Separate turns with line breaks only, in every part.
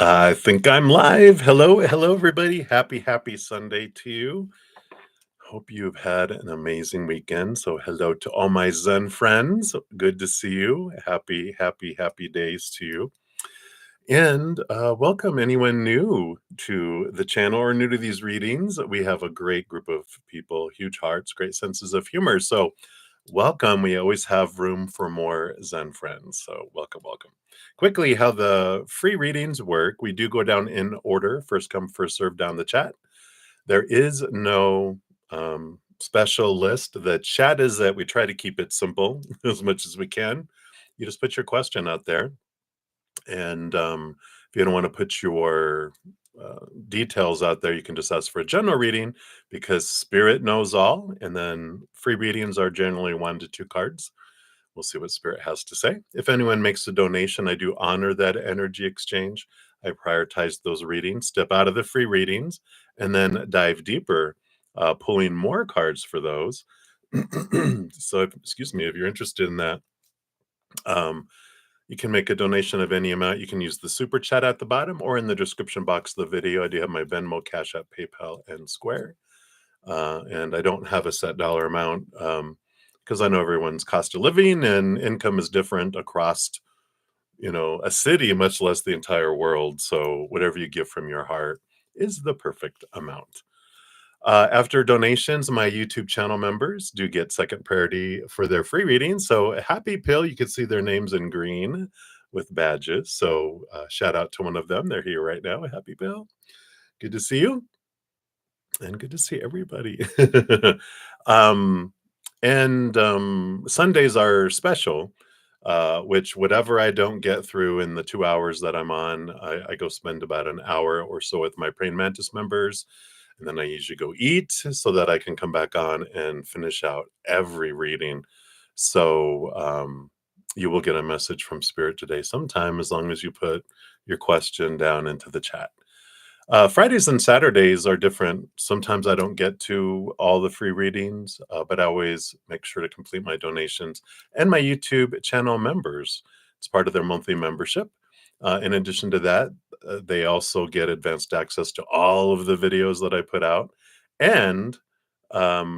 I think I'm live. Hello, everybody. Happy Sunday to you. Hope you've had an amazing weekend. So, hello to all my Zen friends. Good to see you. Happy days to you. And welcome anyone new to the channel or new to these readings. We have a great group of people, huge hearts, great senses of humor. So, welcome. We always have room for more Zen friends. So, welcome. Quickly, how the free readings work. We do go down in order, first come, first serve down the chat. There is no special list. The chat is that we try to keep it simple as much as we can. You just put your question out there. And if you don't want to put your details out there, you can just ask for a general reading because Spirit knows all. And then free readings are generally 1 to 2 cards. We'll see what Spirit has to say. If anyone makes a donation, I do honor that energy exchange. I prioritize those readings, step out of the free readings, and then dive deeper, pulling more cards for those. So, excuse me, if you're interested in that, you can make a donation of any amount. You can use the super chat at the bottom or in the description box of the video. I do have my Venmo, CashApp, PayPal, and Square. And I don't have a set dollar amount because I know everyone's cost of living and income is different across, a city, much less the entire world. So whatever you give from your heart is the perfect amount. After donations, my YouTube channel members do get second priority for their free reading. So Happy Pill, you can see their names in green with badges. So shout out to one of them. They're here right now. Happy Pill. Good to see you. And good to see everybody. um, Sundays are special, which whatever I don't get through in the 2 hours that I'm on, I go spend about an hour or so with my Praying Mantis members. And then I usually go eat so that I can come back on and finish out every reading. So you will get a message from Spirit today sometime as long as you put your question down into the chat. Fridays and Saturdays are different. Sometimes I don't get to all the free readings, but I always make sure to complete my donations and my YouTube channel members. It's part of their monthly membership. In addition to that, they also get advanced access to all of the videos that I put out. And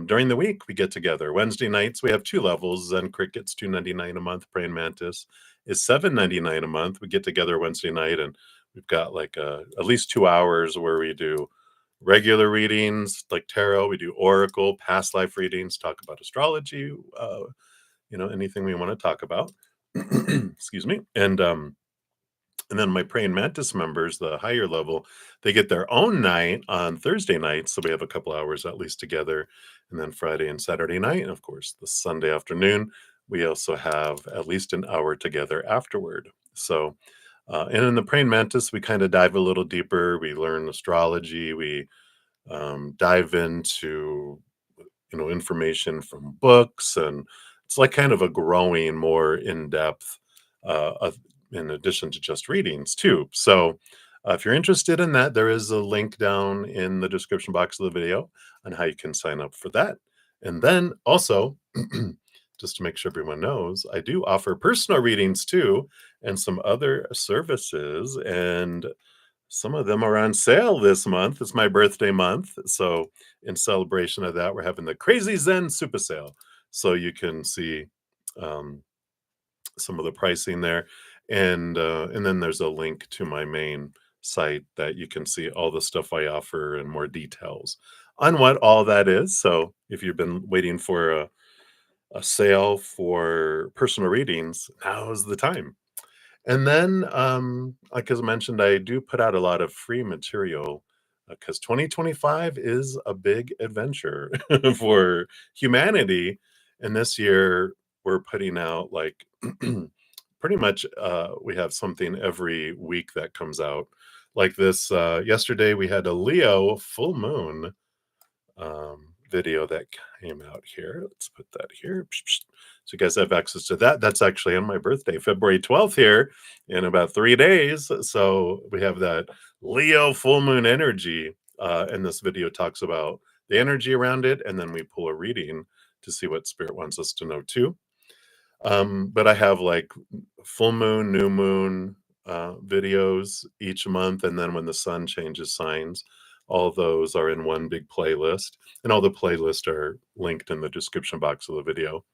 during the week, we get together. Wednesday nights, we have 2 levels. Zen Cricket's $2.99 a month. Praying Mantis is $7.99 a month. We get together Wednesday night and we've got like at least 2 hours where we do regular readings like tarot. We do oracle, past life readings, talk about astrology, anything we want to talk about. Excuse me. And then my Praying Mantis members, the higher level, they get their own night on Thursday nights. So we have a couple hours at least together. And then Friday and Saturday night, and of course, the Sunday afternoon, we also have at least an hour together afterward. So, and in the Praying Mantis, we kind of dive a little deeper. We learn astrology. We dive into, information from books. And it's like kind of a growing, more in-depth in addition to just readings too. So if you're interested in that, there is a link down in the description box of the video on how you can sign up for that. And then also, just to make sure everyone knows, I do offer personal readings too and some other services. And some of them are on sale this month. It's my birthday month. So in celebration of that, we're having the Crazy Zen Super Sale. So you can see some of the pricing there. And then there's a link to my main site that you can see all the stuff I offer and more details on what all that is. So if you've been waiting for a sale for personal readings, now's the time. And then, like as I mentioned, I do put out a lot of free material because 2025 is a big adventure for humanity. And this year, we're putting out like pretty much we have something every week that comes out. Like this, yesterday we had a Leo full moon video that came out here. Let's put that here. So you guys have access to that. That's actually on my birthday, February 12th here in about 3 days. So we have that Leo full moon energy. And this video talks about the energy around it. And then we pull a reading to see what Spirit wants us to know too. But I have like full moon, new moon, videos each month. And then when the sun changes signs, all those are in one big playlist. And all the playlists are linked in the description box of the video.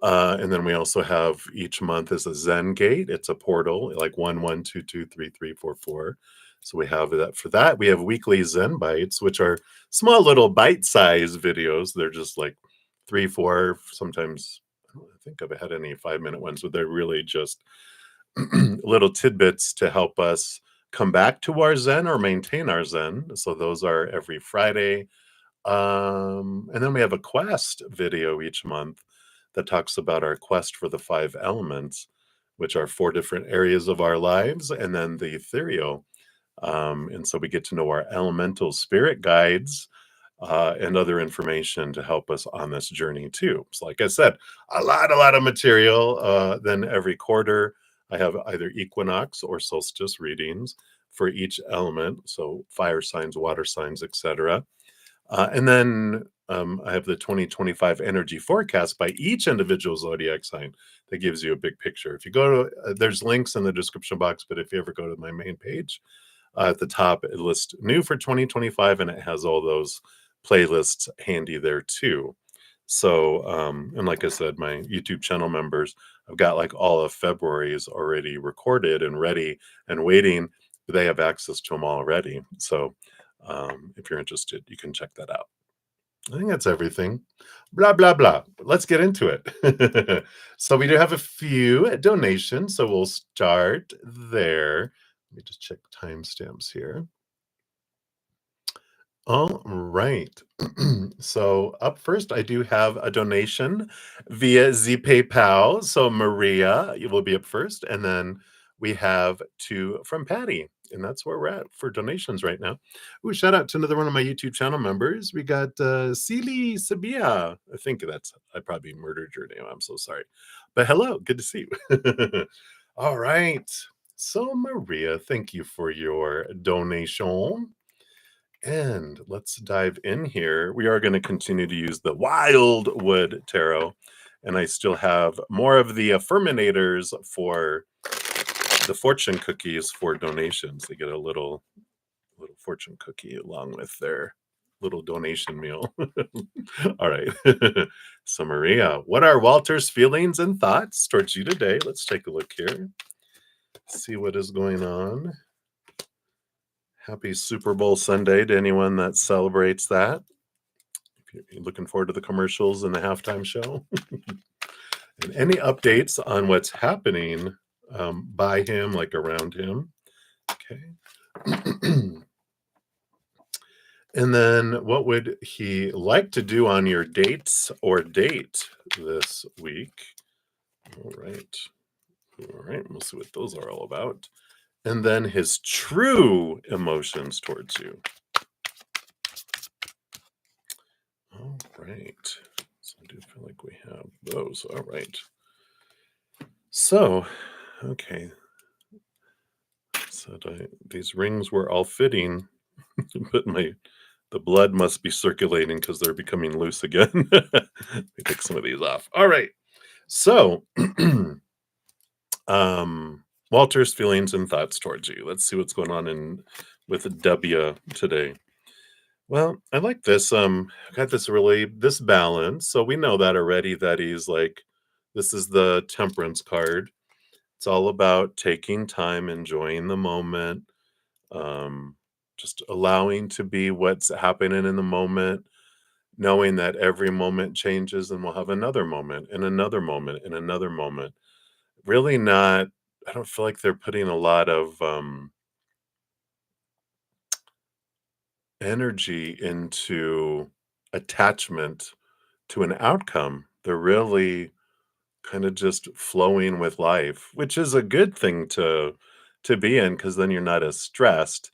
And then we also have each month is a Zen Gate. It's a portal, like 1 1 2 2 3 3 4 4. So we have that for that. We have weekly Zen Bytes, which are small little bite-sized videos. They're just like 3, 4, sometimes I don't think I've had any 5-minute ones, but they're really just little tidbits to help us come back to our Zen or maintain our Zen. So those are every Friday. And then we have a quest video each month that talks about our quest for the 5 elements, which are 4 different areas of our lives, and then the ethereal. And so we get to know our elemental spirit guides and other information to help us on this journey too. So, like I said, a lot of material. Then every quarter, I have either Equinox or Solstice readings for each element. So fire signs, water signs, etc. And then I have the 2025 energy forecast by each individual zodiac sign that gives you a big picture. If you go to, there's links in the description box, but if you ever go to my main page, at the top, it lists new for 2025, and it has all those playlists handy there too. So, and like I said, my YouTube channel members, I've got like all of February's already recorded and ready and waiting. They have access to them already. So, if you're interested, you can check that out. I think that's everything. Blah, blah, blah. Let's get into it. So we do have a few donations, so we'll start there. Let me just check timestamps here. All right. So up first, I do have a donation via Z PayPal. So Maria, you will be up first, and then we have 2 from Patty, and that's where we're at for donations right now. Ooh, shout out to another one of my YouTube channel members. We got Celie Sabia. I probably murdered your name. I'm so sorry, but hello, good to see you. All right. So Maria, thank you for your donation. And let's dive in here. We are going to continue to use the Wildwood Tarot. And I still have more of the Affirminators for the fortune cookies for donations. They get a little fortune cookie along with their little donation meal. All right. So Maria, what are Walter's feelings and thoughts towards you today? Let's take a look here. See what is going on. Happy Super Bowl Sunday to anyone that celebrates that. If you're looking forward to the commercials and the halftime show. And any updates on what's happening by him, like around him. Okay. And then what would he like to do on your dates or date this week? All right. All right. We'll see what those are all about. And then his true emotions towards you. All right. So I do feel like we have those. All right. So, okay. So these rings were all fitting, but the blood must be circulating because they're becoming loose again. Let me take some of these off. All right. So, Walter's feelings and thoughts towards you. Let's see what's going on with W today. Well, I like this. Got this balance. So we know that already that he's like, this is the temperance card. It's all about taking time, enjoying the moment, just allowing to be what's happening in the moment, knowing that every moment changes and we'll have another moment and another moment and another moment. Really not, I don't feel like they're putting a lot of energy into attachment to an outcome. They're really kind of just flowing with life, which is a good thing to be in because then you're not as stressed.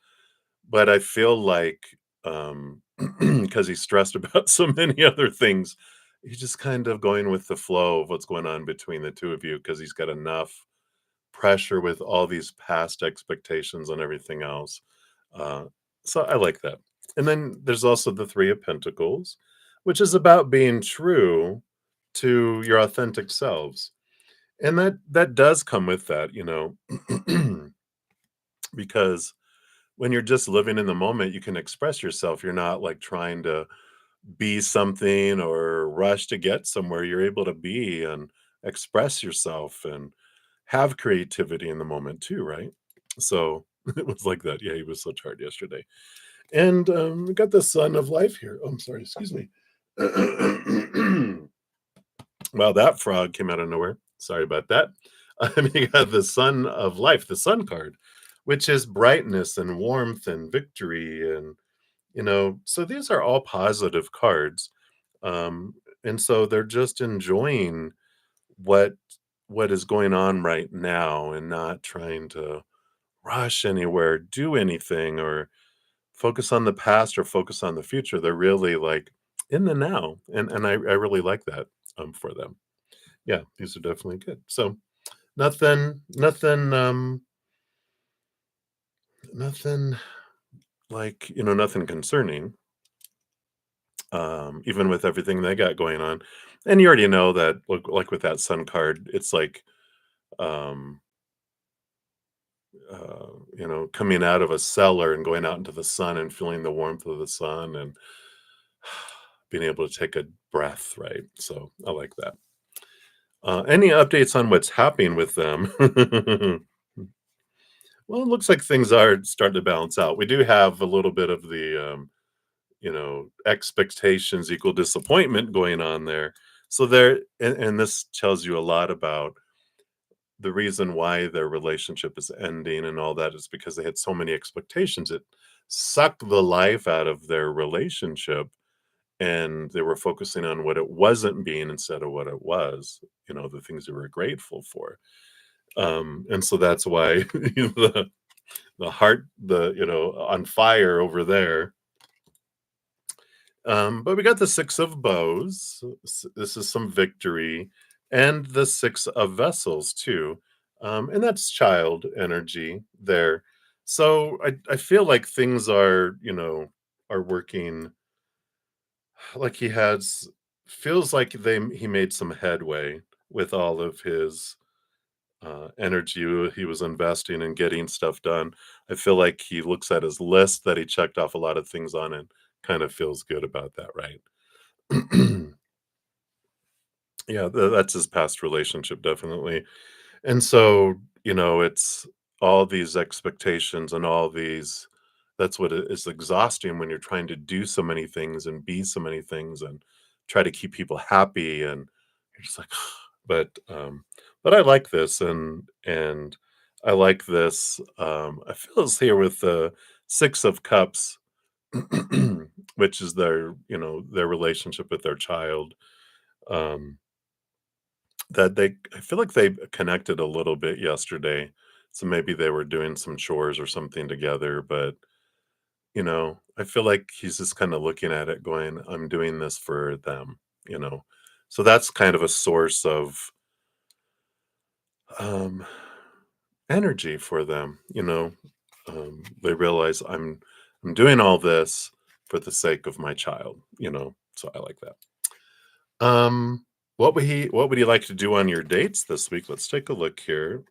But I feel like because he's stressed about so many other things, he's just kind of going with the flow of what's going on between the two of you because he's got enough pressure with all these past expectations and everything else. Uh, so I like that. And then there's also the 3 of Pentacles, which is about being true to your authentic selves. And that does come with that, because when you're just living in the moment, you can express yourself. You're not like trying to be something or rush to get somewhere. You're able to be and express yourself and have creativity in the moment too, right? So it was like that. Yeah, he was so tired yesterday. And we got the sun of life here. Oh, I'm sorry, excuse me. Wow, that frog came out of nowhere. Sorry about that. You got the sun of life, the sun card, which is brightness and warmth and victory. And, so these are all positive cards. Um, and so they're just enjoying what what is going on right now and not trying to rush anywhere, do anything, or focus on the past or focus on the future. They're really like in the now. And I really like that for them. Yeah, these are definitely good. So nothing like, nothing concerning, even with everything they got going on. And you already know that, like with that sun card, it's like, um, coming out of a cellar and going out into the sun and feeling the warmth of the sun and being able to take a breath, right? So I like that. Any updates on what's happening with them? Well, it looks like things are starting to balance out. We do have a little bit of the, expectations equal disappointment going on there. So and this tells you a lot about the reason why their relationship is ending and all that is because they had so many expectations. It sucked the life out of their relationship and they were focusing on what it wasn't being instead of what it was, the things they were grateful for. And so that's why the heart, on fire over there. But we got the six of bows. This is some victory, and the six of vessels too, and that's child energy there. So I feel like things are working like he has. Feels like he made some headway with all of his energy he was investing in getting stuff done. I feel like he looks at his list that he checked off a lot of things on and kind of feels good about that, right? Yeah, that's his past relationship, definitely. And so, it's all these expectations and all these that's what it is exhausting when you're trying to do so many things and be so many things and try to keep people happy and you're just like but I like this and I like this I feel it's here with the 6 of cups which is their relationship with their child um that I feel like they connected a little bit yesterday. So maybe they were doing some chores or something together, but I feel like he's just kind of looking at it going, I'm doing this for them, you know. So that's kind of a source of um energy for them, they realize I'm doing all this for the sake of my child, So I like that. Um, what would he like to do on your dates this week? Let's take a look here.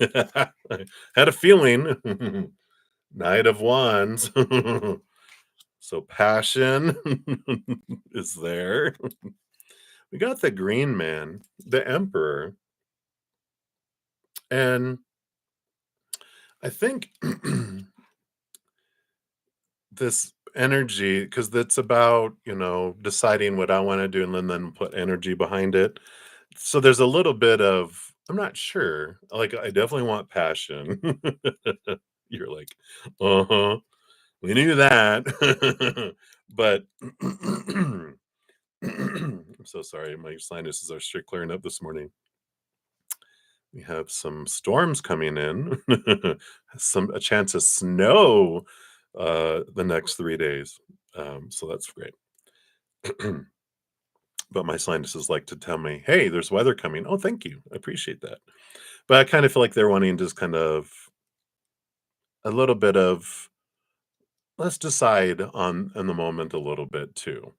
I had a feeling. Knight of Wands. So passion is there. We got the Green Man, the Emperor, and I think this energy because that's about deciding what I want to do and then put energy behind it. So there's a little bit of I'm not sure. Like I definitely want passion. You're like, uh-huh. We knew that. But I'm so sorry. My sinuses are straight clearing up this morning. We have some storms coming in. A chance of snow the next 3 days. So that's great. But my sinuses like to tell me, "Hey, there's weather coming." Oh, thank you. I appreciate that. But I kind of feel like they're wanting just kind of a little bit of let's decide on in the moment a little bit too.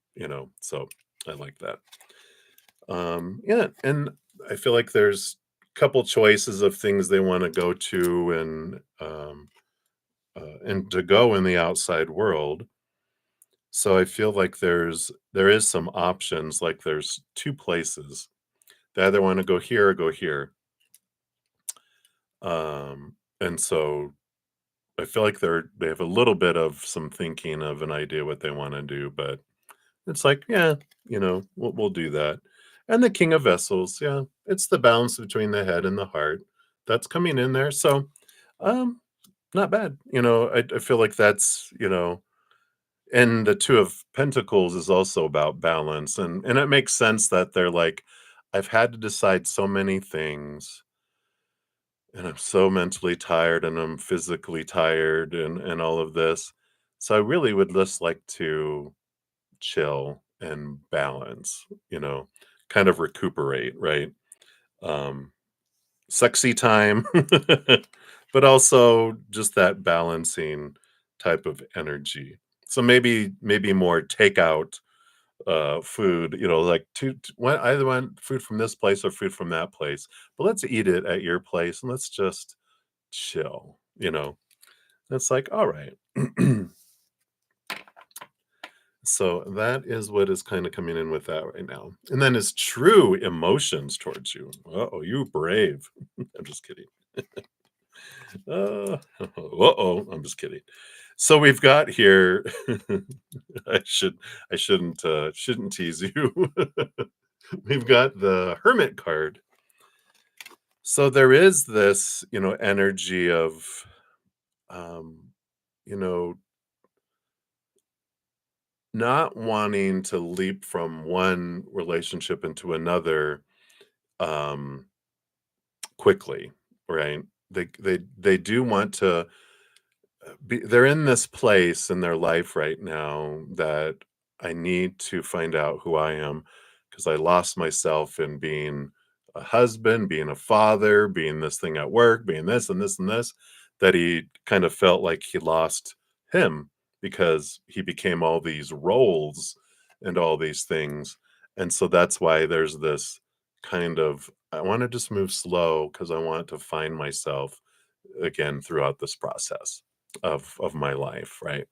So I like that. Yeah, and I feel like there's couple choices of things they want to go to and to go in the outside world. So I feel like there is some options. Like there's two places. They either want to go here or go here. And so I feel like they have a little bit of some thinking of an idea what they want to do, but it's like, yeah, we'll do that. And the King of Vessels, yeah, it's the balance between the head and the heart that's coming in there. So, um, not bad. I feel like that's, and the Two of Pentacles is also about balance, and it makes sense that they're like, I've had to decide so many things, and I'm so mentally tired, and I'm physically tired, and all of this. So I really would just like to chill and balance, kind of recuperate, right? Um, Sexy time, but also just that balancing type of energy. So maybe more takeout food, like either want food from this place or food from that place, but let's eat it at your place and let's just chill. It's like, all right. So that is what is kind of coming in with that right now. And then his true emotions towards you. Oh, you brave. I'm just kidding. Uh-oh, I'm just kidding. So we've got here I shouldn't tease you. We've got the Hermit card. So there is this, energy of um, you know, not wanting to leap from one relationship into another um quickly, right? They do want to they're in this place in their life right now that I need to find out who I am because I lost myself in being a husband, being a father, being this thing at work, being this and this and this, that he kind of felt like he lost him because he became all these roles and all these things. And so that's why there's this kind of, I want to just move slow because I want to find myself again throughout this process of my life, right?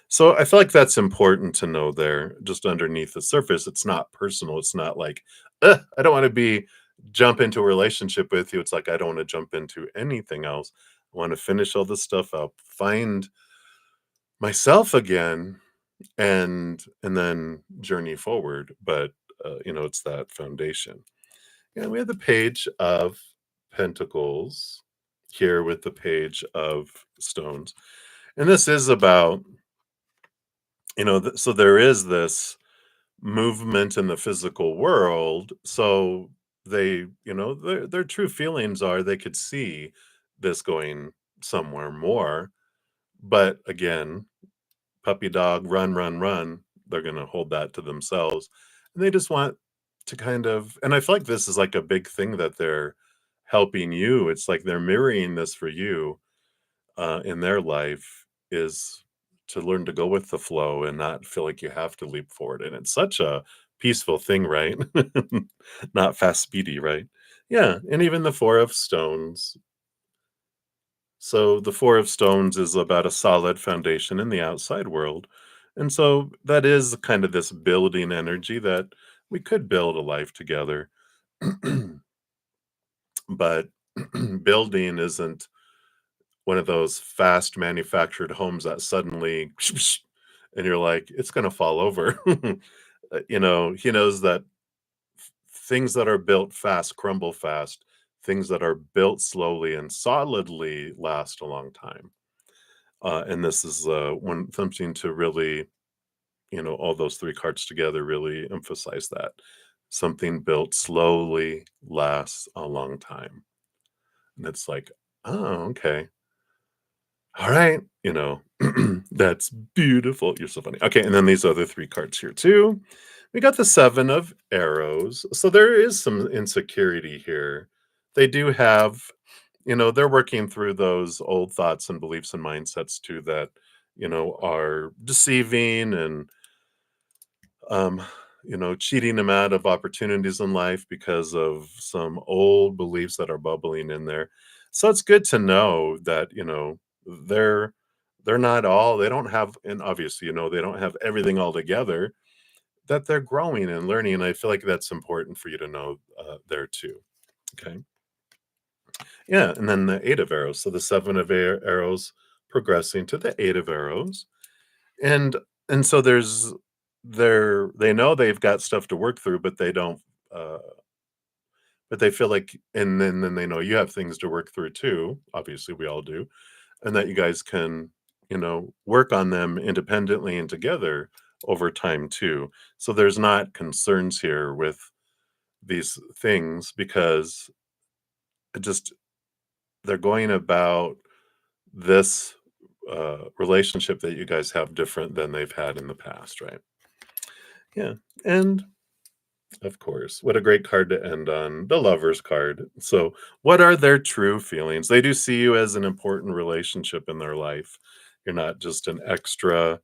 So I feel like that's important to know there, just underneath the surface. It's not personal. It's not like, I don't want to jump into a relationship with you. It's like I don't want to jump into anything else. I want to finish all this stuff up, find myself again, and then journey forward. But it's that foundation. Yeah, we have the Page of Pentacles here with the Page of Stones. And this is about, so there is this movement in the physical world. So their true feelings are they could see this going somewhere more. But again, puppy dog, run, run, run, they're going to hold that to themselves. And they just want to kind of, and I feel like this is like a big thing that they're helping you. It's like they're mirroring this for you in their life is to learn to go with the flow and not feel like you have to leap forward. And it's such a peaceful thing, right? Not fast, speedy, right? Yeah. And even the Four of Stones. So the Four of Stones is about a solid foundation in the outside world. And so that is kind of this building energy that we could build a life together. But building isn't one of those fast manufactured homes that suddenly and you're like, it's going to fall over. He knows that things that are built fast crumble fast. Things that are built slowly and solidly last a long time. And this is one something to really, all those three cards together really emphasize that. Something built slowly lasts a long time. And it's like, oh, okay. All right, that's beautiful. You're so funny. Okay, and then these other three cards here too. We got the Seven of Arrows. So there is some insecurity here. They do have, they're working through those old thoughts and beliefs and mindsets too that, are deceiving and cheating them out of opportunities in life because of some old beliefs that are bubbling in there. So it's good to know that, they're they're not all they don't have, and obviously, they don't have everything all together, that they're growing and learning. And I feel like that's important for you to know there too. Okay. Yeah. And then the eight of arrows. So the seven of arrows progressing to the eight of arrows. And and so they know they've got stuff to work through, but they don't uh but they feel like, and then they know you have things to work through too. Obviously we all do. And that you guys can, work on them independently and together over time too. So there's not concerns here with these things, because it just they're going about this relationship that you guys have different than they've had in the past, right? Yeah. And of course, what a great card to end on, the Lover's card. So, what are their true feelings? They do see you as an important relationship in their life. You're not just an extra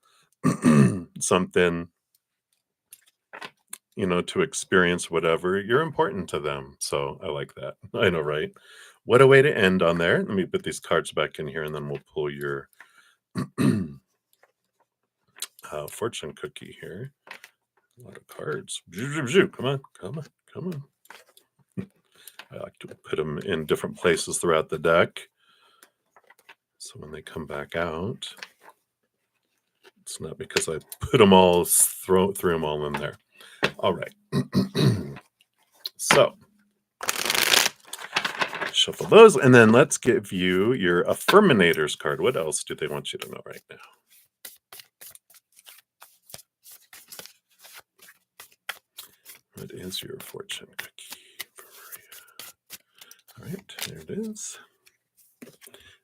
something, to experience whatever. You're important to them. So, I like that. I know, right? What a way to end on there. Let me put these cards back in here and then we'll pull your fortune cookie here. A lot of cards. Come on, come on, come on. I like to put them in different places throughout the deck. So when they come back out, it's not because I put them all, threw them all in there. All right. So shuffle those, and then let's give you your Affirminators card. What else do they want you to know right now? What is your fortune cookie for Maria? All right, there it is.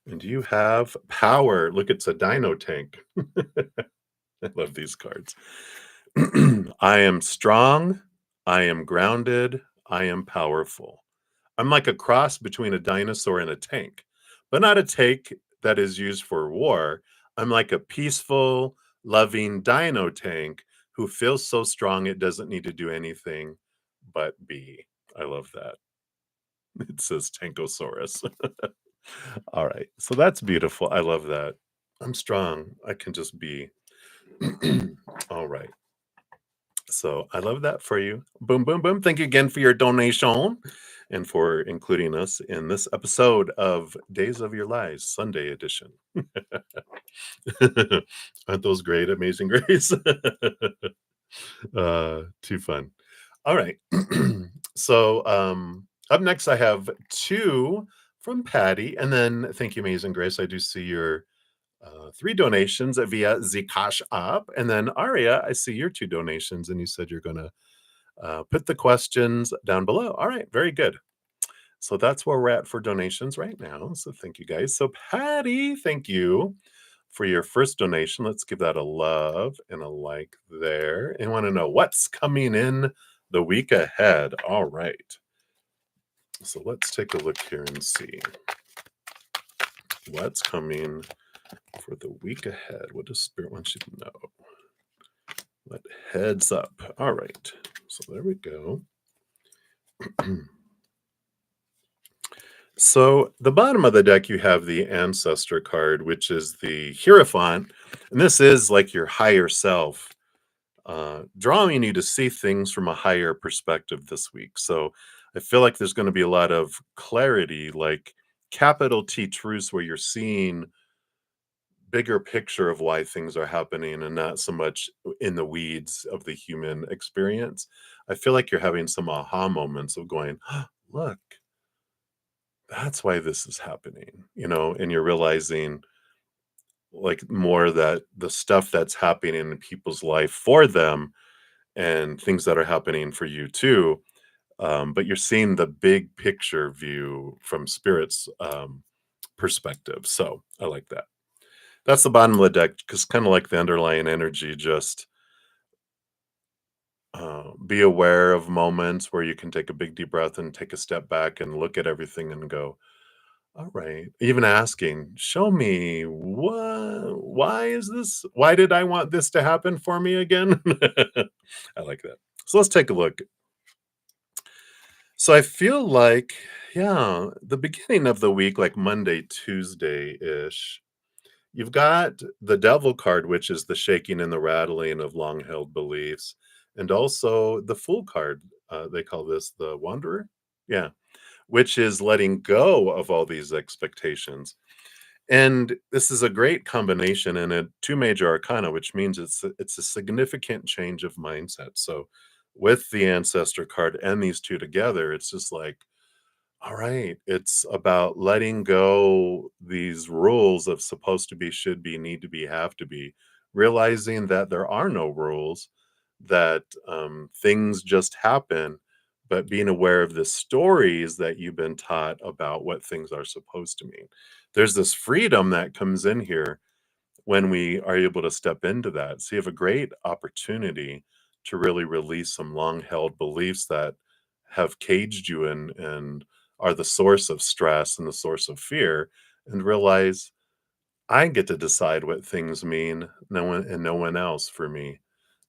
And you have power. Look, it's a dino tank. I love these cards. I am strong. I am grounded. I am powerful. I'm like a cross between a dinosaur and a tank, but not a tank that is used for war. I'm like a peaceful, loving dino tank who feels so strong it doesn't need to do anything but be. I love that. It says Tankosaurus. All right. So that's beautiful. I love that. I'm strong. I can just be. All right. So I love that for you. Boom, boom, boom. Thank you again for your donation and for including us in this episode of Days of Your Lives, Sunday edition. Aren't those great? Amazing Grace. Too fun. All right. So up next, I have two from Patty. And then thank you, Amazing Grace. I do see your three donations via the CashApp. And then Aria, I see your two donations, and you said you're going to put the questions down below. All right, very good. So that's where we're at for donations right now. So thank you guys. So Patty, thank you for your first donation. Let's give that a love and a like there. And want to know what's coming in the week ahead. All right. So let's take a look here and see what's coming for the week ahead. What does Spirit want you to know? What heads up? All right. So there we go. So the bottom of the deck, you have the Ancestor card, which is the Hierophant. And this is like your higher self, drawing you to see things from a higher perspective this week. So I feel like there's going to be a lot of clarity, like capital T truths, where you're seeing bigger picture of why things are happening and not so much in the weeds of the human experience. I feel like you're having some aha moments of going, look, that's why this is happening, and you're realizing like more that the stuff that's happening in people's life for them and things that are happening for you too. But you're seeing the big picture view from spirit's perspective. So I like that. That's the bottom of the deck, because kind of like the underlying energy, just be aware of moments where you can take a big deep breath and take a step back and look at everything and go, all right. Even asking, show me why is this? Why did I want this to happen for me again? I like that. So let's take a look. So I feel like, yeah, the beginning of the week, like Monday, Tuesday ish, you've got the devil card, which is the shaking and the rattling of long held beliefs, and also the fool card. They call this the wanderer. Yeah, which is letting go of all these expectations. And this is a great combination in a two major arcana, which means it's a significant change of mindset. So with the ancestor card and these two together, it's just like, all right, it's about letting go these rules of supposed to be, should be, need to be, have to be, realizing that there are no rules, that things just happen, but being aware of the stories that you've been taught about what things are supposed to mean. There's this freedom that comes in here when we are able to step into that. So you have a great opportunity to really release some long held beliefs that have caged you and are the source of stress and the source of fear, and realize I get to decide what things mean, no one and no one else for me.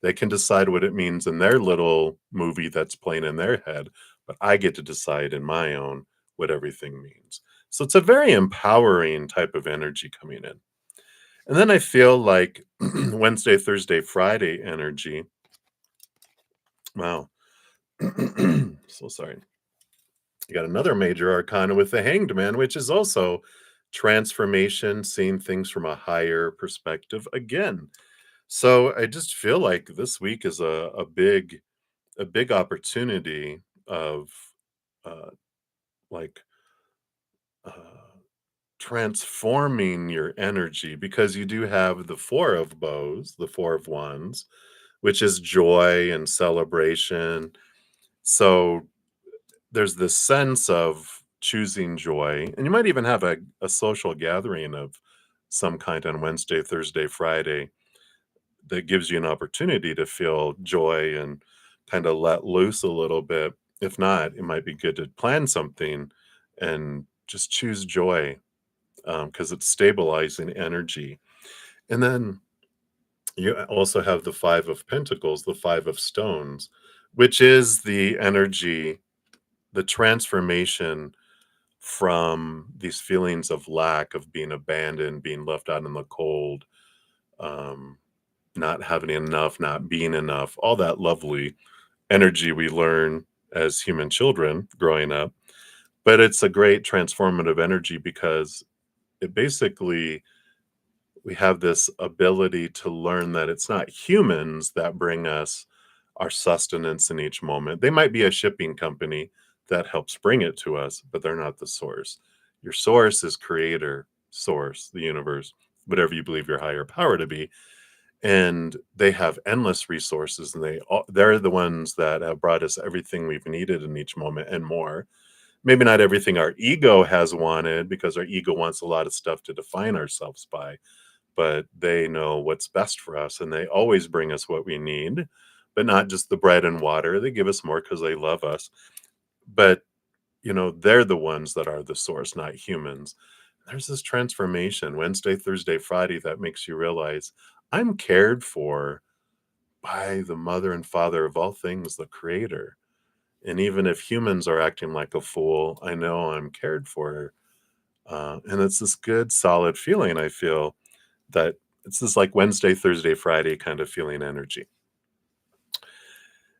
They can decide what it means in their little movie that's playing in their head, but I get to decide in my own what everything means. So it's a very empowering type of energy coming in. And then I feel like Wednesday, Thursday, Friday energy. Wow. So sorry. You got another major arcana with the Hanged Man, which is also transformation, seeing things from a higher perspective again. So I just feel like this week is a big opportunity of uh, like uh, transforming your energy, because you do have the Four of Bows, the Four of Wands, which is joy and celebration. So there's this sense of choosing joy, and you might even have a social gathering of some kind on Wednesday, Thursday, Friday that gives you an opportunity to feel joy and kind of let loose a little bit. If not, it might be good to plan something and just choose joy, because it's stabilizing energy. And then you also have the Five of Pentacles, the Five of Stones, which is the energy, the transformation from these feelings of lack, of being abandoned, being left out in the cold, um, not having enough, not being enough, all that lovely energy we learn as human children growing up. But it's a great transformative energy because it basically, we have this ability to learn that it's not humans that bring us our sustenance in each moment. They might be a shipping company that helps bring it to us, but they're not the source. Your source is creator, source, the universe, whatever you believe your higher power to be. And they have endless resources, and they're the ones that have brought us everything we've needed in each moment and more. Maybe not everything our ego has wanted, because our ego wants a lot of stuff to define ourselves by, but they know what's best for us, and they always bring us what we need, but not just the bread and water. They give us more because they love us. But, they're the ones that are the source, not humans. There's this transformation Wednesday, Thursday, Friday that makes you realize I'm cared for by the mother and father of all things, the creator. And even if humans are acting like a fool, I know I'm cared for. And it's this good, solid feeling, I feel, that it's this like Wednesday, Thursday, Friday kind of feeling energy.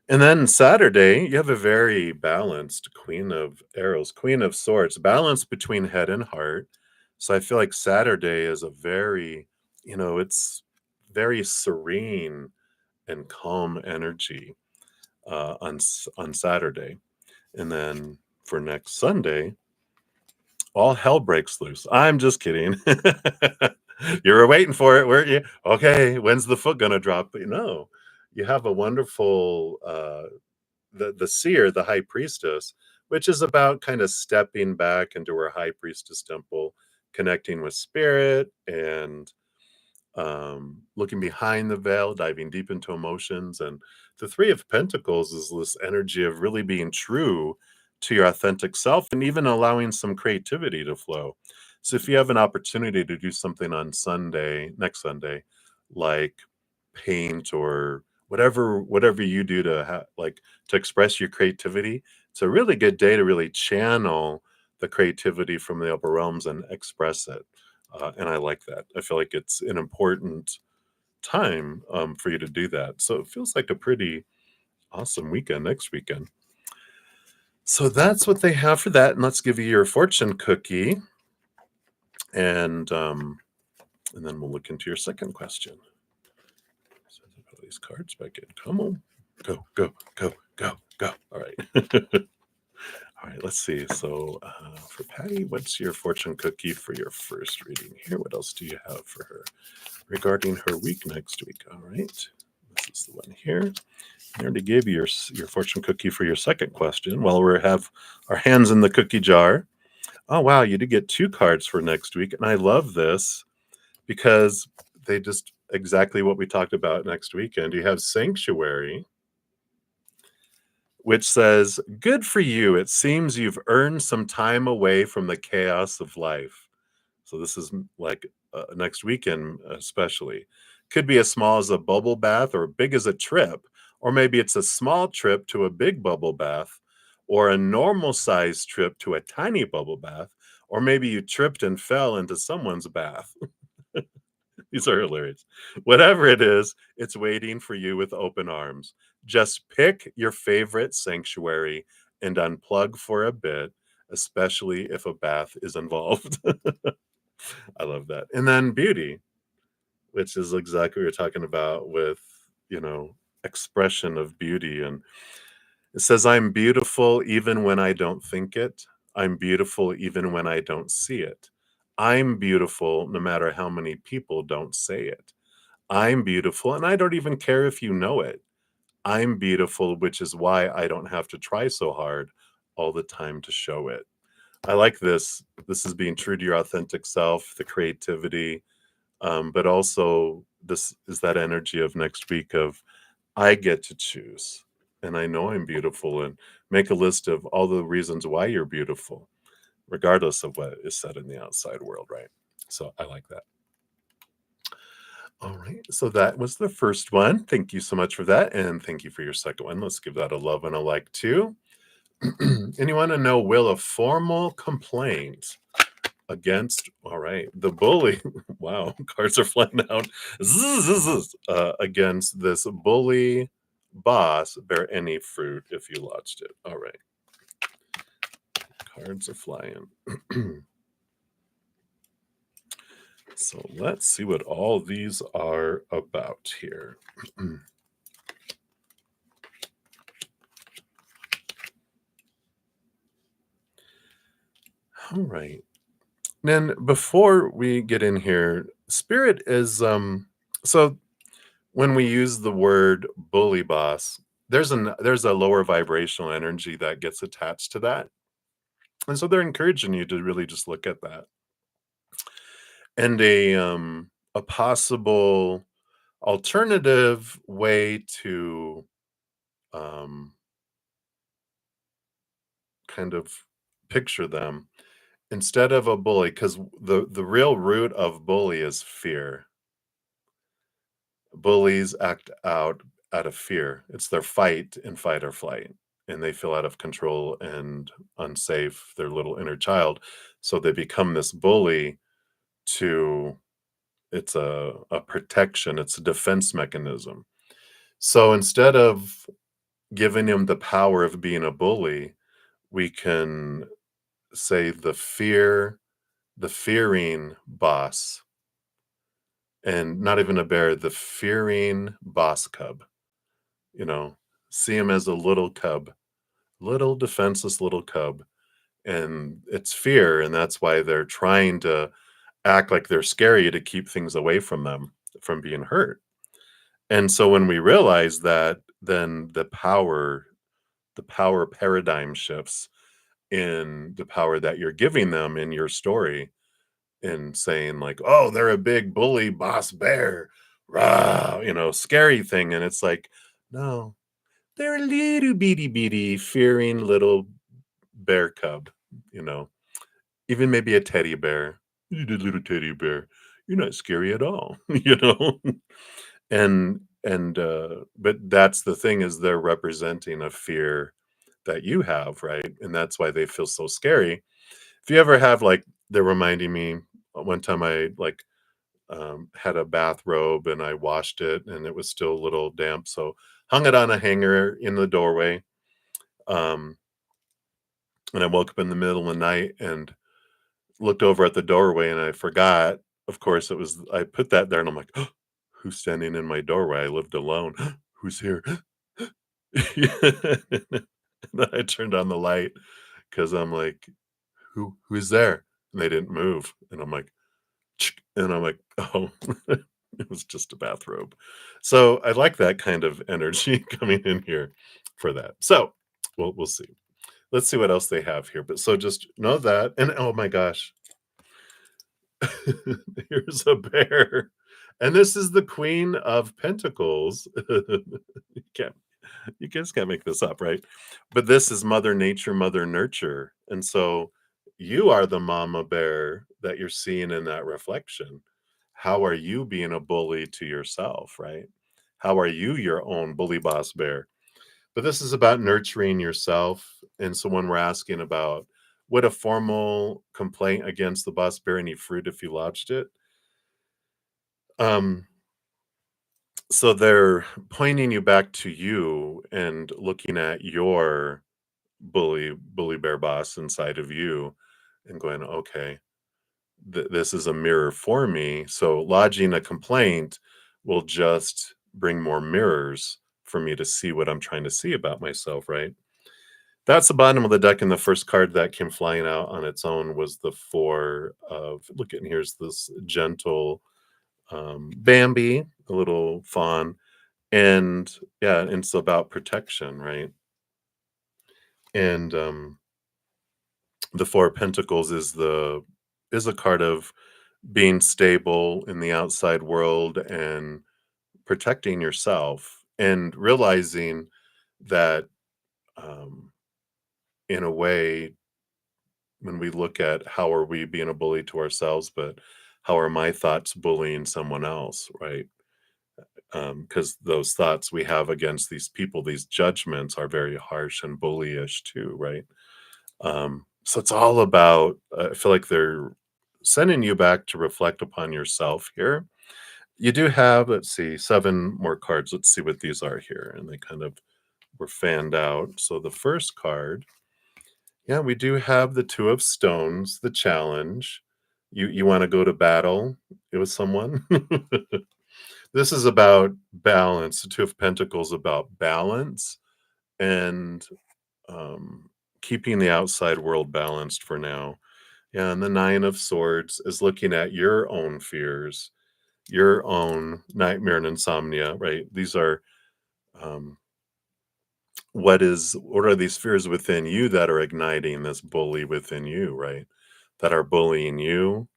And then Saturday, you have a very balanced Queen of Arrows, Queen of Swords, balance between head and heart. So I feel like Saturday is a very, it's very serene and calm energy on Saturday. And then for next Sunday, all hell breaks loose. I'm just kidding. You were waiting for it, weren't you? Okay, when's the foot gonna drop? But no, you have a wonderful the seer, the high priestess, which is about kind of stepping back into her high priestess temple, connecting with spirit, and looking behind the veil, diving deep into emotions. And the Three of Pentacles is this energy of really being true to your authentic self and even allowing some creativity to flow. So if you have an opportunity to do something on Sunday, next Sunday, like paint or whatever you do to like to express your creativity, it's a really good day to really channel the creativity from the upper realms and express it. And I like that. I feel like it's an important time for you to do that. So it feels like a pretty awesome weekend next weekend. So that's what they have for that. And let's give you your fortune cookie. And then we'll look into your second question. So put these cards back in. Come on. Go, go, go, go, go. All right. All right, let's see. So for Patty, what's your fortune cookie for your first reading here? What else do you have for her regarding her week next week? All right. This is the one here. I already gave you your fortune cookie for your second question. While we have our hands in the cookie jar. Oh, wow, you did get 2 cards for next week. And I love this because they just exactly what we talked about next weekend. You have Sanctuary, which says, good for you. It seems you've earned some time away from the chaos of life. So this is like next weekend, especially. Could be as small as a bubble bath or big as a trip, or maybe it's a small trip to a big bubble bath, or a normal sized trip to a tiny bubble bath, or maybe you tripped and fell into someone's bath. These are hilarious. Whatever it is, it's waiting for you with open arms. Just pick your favorite sanctuary and unplug for a bit, especially if a bath is involved. I love that. And then beauty, which is exactly what you're talking about with, expression of beauty. And it says, I'm beautiful even when I don't think it. I'm beautiful even when I don't see it. I'm beautiful no matter how many people don't say it. I'm beautiful and I don't even care if you know it. I'm beautiful, which is why I don't have to try so hard all the time to show it. I like this. This is being true to your authentic self, the creativity, but also this is that energy of next week of I get to choose and I know I'm beautiful, and make a list of all the reasons why you're beautiful, regardless of what is said in the outside world, right? So I like that. All right. So that was the first one. Thank you so much for that. And thank you for your second one. Let's give that a love and a like too. And you want to know, will a formal complaint against, all right, the bully, wow, cards are flying out, against this bully boss bear any fruit if you lodged it? All right. Cards are flying. So let's see what all these are about here. All right. Then before we get in here, spirit is so when we use the word bully boss, there's a lower vibrational energy that gets attached to that. And so they're encouraging you to really just look at that. And a possible alternative way to um kind of picture them, instead of a bully, because the real root of bully is fear. Bullies act out of fear. It's their fight and fight or flight, and they feel out of control and unsafe, their little inner child. So they become this bully to it's a protection, it's a defense mechanism. So instead of giving him the power of being a bully, we can say the fearing boss, and not even a bear, the fearing boss cub, you know, see him as a little cub, little defenseless little cub. And it's fear. And that's why they're trying to act like they're scary to keep things away from them from being hurt. And so when we realize that, then the power paradigm shifts in the power that you're giving them in your story, and saying like, "Oh, they're a big bully boss bear, rah," scary thing. And it's like, no, they're a little bitty fearing little bear cub, you know, even maybe a teddy bear. You did little teddy bear. You're not scary at all, you know. And And but that's the thing, is they're representing a fear that you have, right? And that's why they feel so scary. If you ever have, like, they're reminding me, one time I, like, had a bathrobe and I washed it and it was still a little damp, so hung it on a hanger in the doorway. Um, and I woke up in the middle of the night and looked over at the doorway and I forgot. Of course, it was I put that there and I'm like, who's standing in my doorway? I lived alone. Who's here? And then I turned on the light because I'm like, who's there? And they didn't move. And I'm like, and I'm like, oh, it was just a bathrobe. So I like that kind of energy coming in here for that. So we'll see. Let's see what else they have here. But so just know that. And oh my gosh, here's a bear. And this is the Queen of Pentacles. You can't, you guys can't make this up, right? But this is Mother Nature, Mother Nurture. And so you are the mama bear that you're seeing in that reflection. How are you being a bully to yourself, right? How are you your own bully boss bear? But this is about nurturing yourself. And so when we're asking about, would a formal complaint against the boss bear any fruit if you lodged it? Um, so they're pointing you back to you and looking at your bully bear boss inside of you and going, okay, this is a mirror for me. So lodging a complaint will just bring more mirrors for me to see what I'm trying to see about myself, right? That's the bottom of the deck, and the first card that came flying out on its own was the four of, look at, here's this gentle Bambi, a little fawn. And yeah, and it's about protection, right? And the four of pentacles is a card of being stable in the outside world and protecting yourself and realizing that, um, in a way, when we look at how are we being a bully to ourselves, but how are my thoughts bullying someone else, right? Because those thoughts we have against these people, these judgments are very harsh and bullyish too, right? So it's all about, I feel like they're sending you back to reflect upon yourself here. You do have, let's see, seven more cards. Let's see what these are here. And they kind of were fanned out. So the first card, yeah, we do have the Two of Stones, the challenge. You want to go to battle with someone? This is about balance. The Two of Pentacles about balance and um, keeping the outside world balanced for now. Yeah, and the Nine of Swords is looking at your own fears, your own nightmare and insomnia, right? These are, um, what are these fears within you that are igniting this bully within you, right? That are bullying you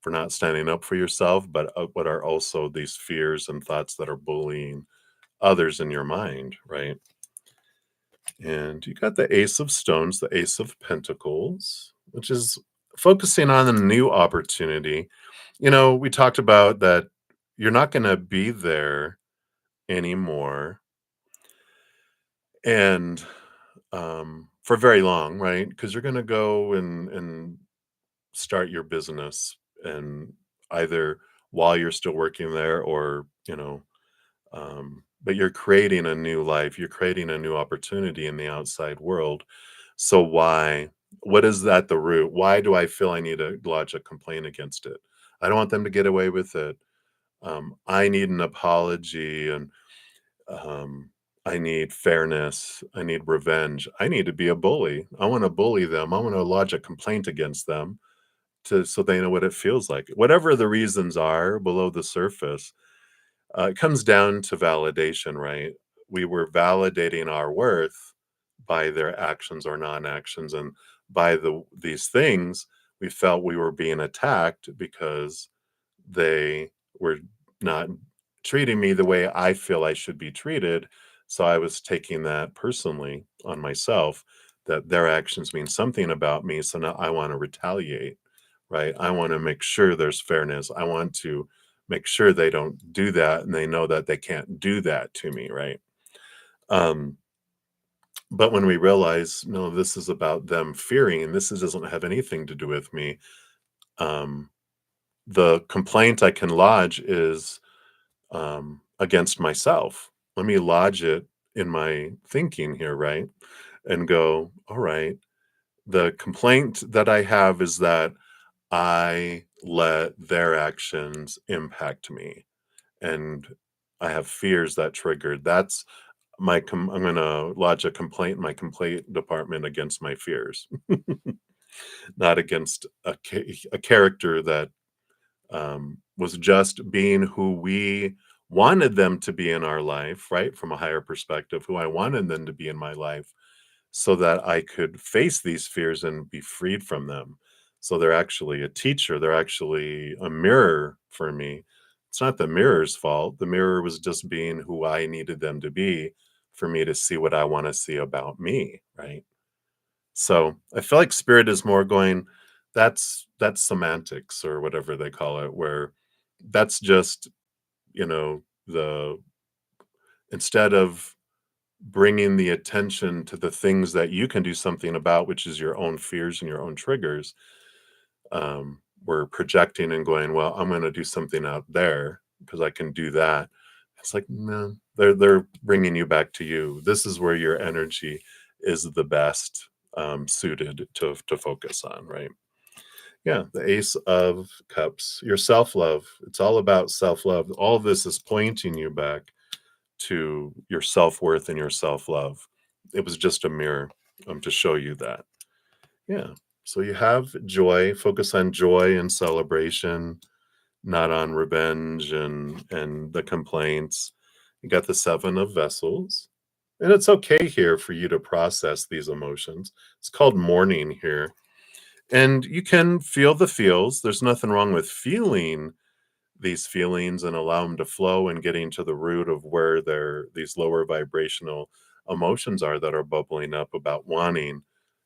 for not standing up for yourself, but what are also these fears and thoughts that are bullying others in your mind, right? And you got the Ace of Stones, the Ace of Pentacles, which is focusing on a new opportunity. We talked about that you're not going to be there anymore and for very long, right? Because you're going to go and start your business, and either while you're still working there or, but you're creating a new life, you're creating a new opportunity in the outside world. So why? What is at the root? Why do I feel I need to lodge a complaint against it? I don't want them to get away with it. I need an apology, and um, I need fairness. I need revenge. I need to be a bully. I want to bully them. I want to lodge a complaint against them to so they know what it feels like. Whatever the reasons are below the surface, it comes down to validation, right? We were validating our worth by their actions or non-actions, and by these things, we felt we were being attacked because they were not treating me the way I feel I should be treated. So I was taking that personally on myself, that their actions mean something about me. So now I want to retaliate, right? I want to make sure there's fairness. I want to make sure they don't do that, and they know that they can't do that to me, right? Um, but when we realize, no, this is about them fearing, and doesn't have anything to do with me. Um, the complaint I can lodge is against myself. Let me lodge it in my thinking here, right? And go, all right, the complaint that I have is that I let their actions impact me. And I have fears that triggered. That's I'm going to lodge a complaint in my complaint department against my fears, not against a character that was just being who we wanted them to be in our life, right? From a higher perspective, who I wanted them to be in my life so that I could face these fears and be freed from them. So they're actually a teacher, they're actually a mirror for me. It's not the mirror's fault. The mirror was just being who I needed them to be for me to see what I want to see about me, right? So I feel like spirit is more going, that's semantics or whatever they call it, where that's just, the instead of bringing the attention to the things that you can do something about, which is your own fears and your own triggers, we're projecting and going, well, I'm going to do something out there because I can do that. It's like, no, they're bringing you back to you. This is where your energy is the best suited to focus on, right? Yeah, the Ace of Cups, your self love. It's all about self love. All of this is pointing you back to your self worth and your self love. It was just a mirror to show you that. Yeah. So you have joy, focus on joy and celebration, not on revenge and the complaints. You got the 7 of vessels. And it's okay here for you to process these emotions. It's called mourning here. And you can feel the feels. There's nothing wrong with feeling these feelings and allow them to flow and getting to the root of where these lower vibrational emotions are that are bubbling up about wanting,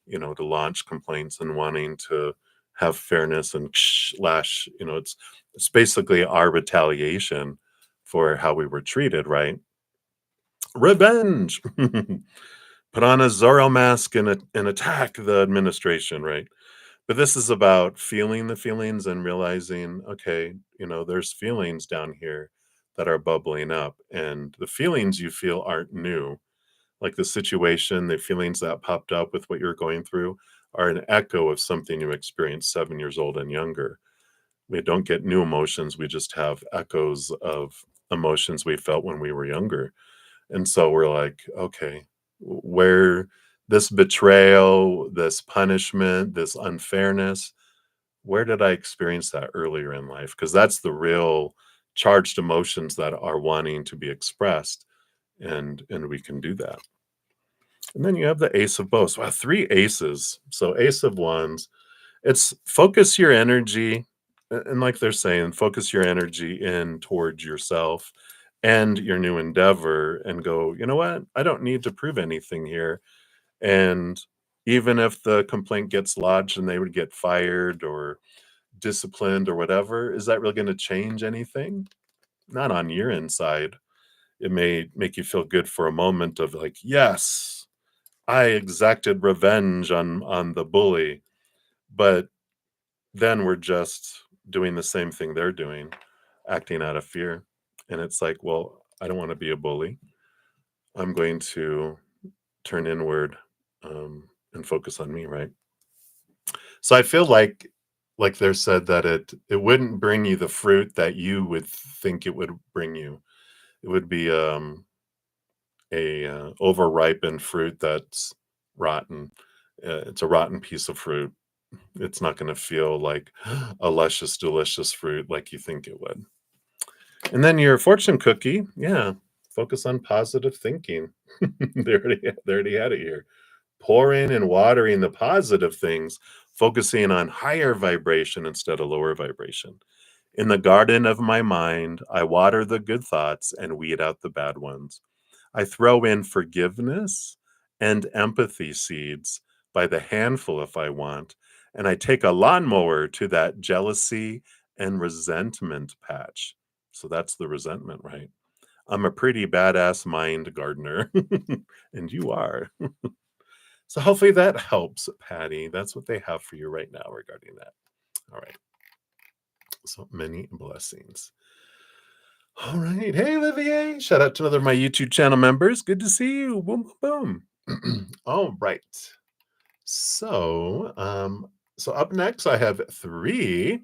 to launch complaints and wanting to have fairness and lash, it's basically our retaliation for how we were treated, right? Revenge. Put on a Zorro mask and attack the administration, right? But this is about feeling the feelings and realizing, okay, there's feelings down here that are bubbling up. And the feelings you feel aren't new. Like the situation, the feelings that popped up with what you're going through are an echo of something you experienced 7 years old and younger. We don't get new emotions. We just have echoes of emotions we felt when we were younger. And so we're like, okay, where this betrayal, this punishment, this unfairness, where did I experience that earlier in life? Because that's the real charged emotions that are wanting to be expressed, and we can do that. And then you have the Ace of Bows. Wow, 3 aces. So Ace of Wands. It's focus your energy, and like they're saying, focus your energy in towards yourself and your new endeavor, and go. You know what? I don't need to prove anything here. And even if the complaint gets lodged and they would get fired or disciplined or whatever, is that really going to change anything? Not on your inside. It may make you feel good for a moment of like, yes, I exacted revenge on the bully, but then we're just doing the same thing they're doing, acting out of fear. And it's like, well, I don't want to be a bully. I'm going to turn inward and focus on me, right? So I feel like there's said that it wouldn't bring you the fruit that you would think it would bring you. It would be a overripened fruit that's rotten. It's a rotten piece of fruit. It's not going to feel like a luscious, delicious fruit like you think it would. And then your fortune cookie, yeah, focus on positive thinking. They already had it here. Pouring and watering the positive things, focusing on higher vibration instead of lower vibration. In the garden of my mind, I water the good thoughts and weed out the bad ones. I throw in forgiveness and empathy seeds by the handful if I want, and I take a lawnmower to that jealousy and resentment patch. So that's the resentment, right? I'm a pretty badass mind gardener, and you are. So hopefully that helps, Patty. That's what they have for you right now regarding that. All right. So many blessings. All right. Hey, Olivier. Shout out to another of my YouTube channel members. Good to see you. Boom, boom, boom. All right. So, so up next, I have three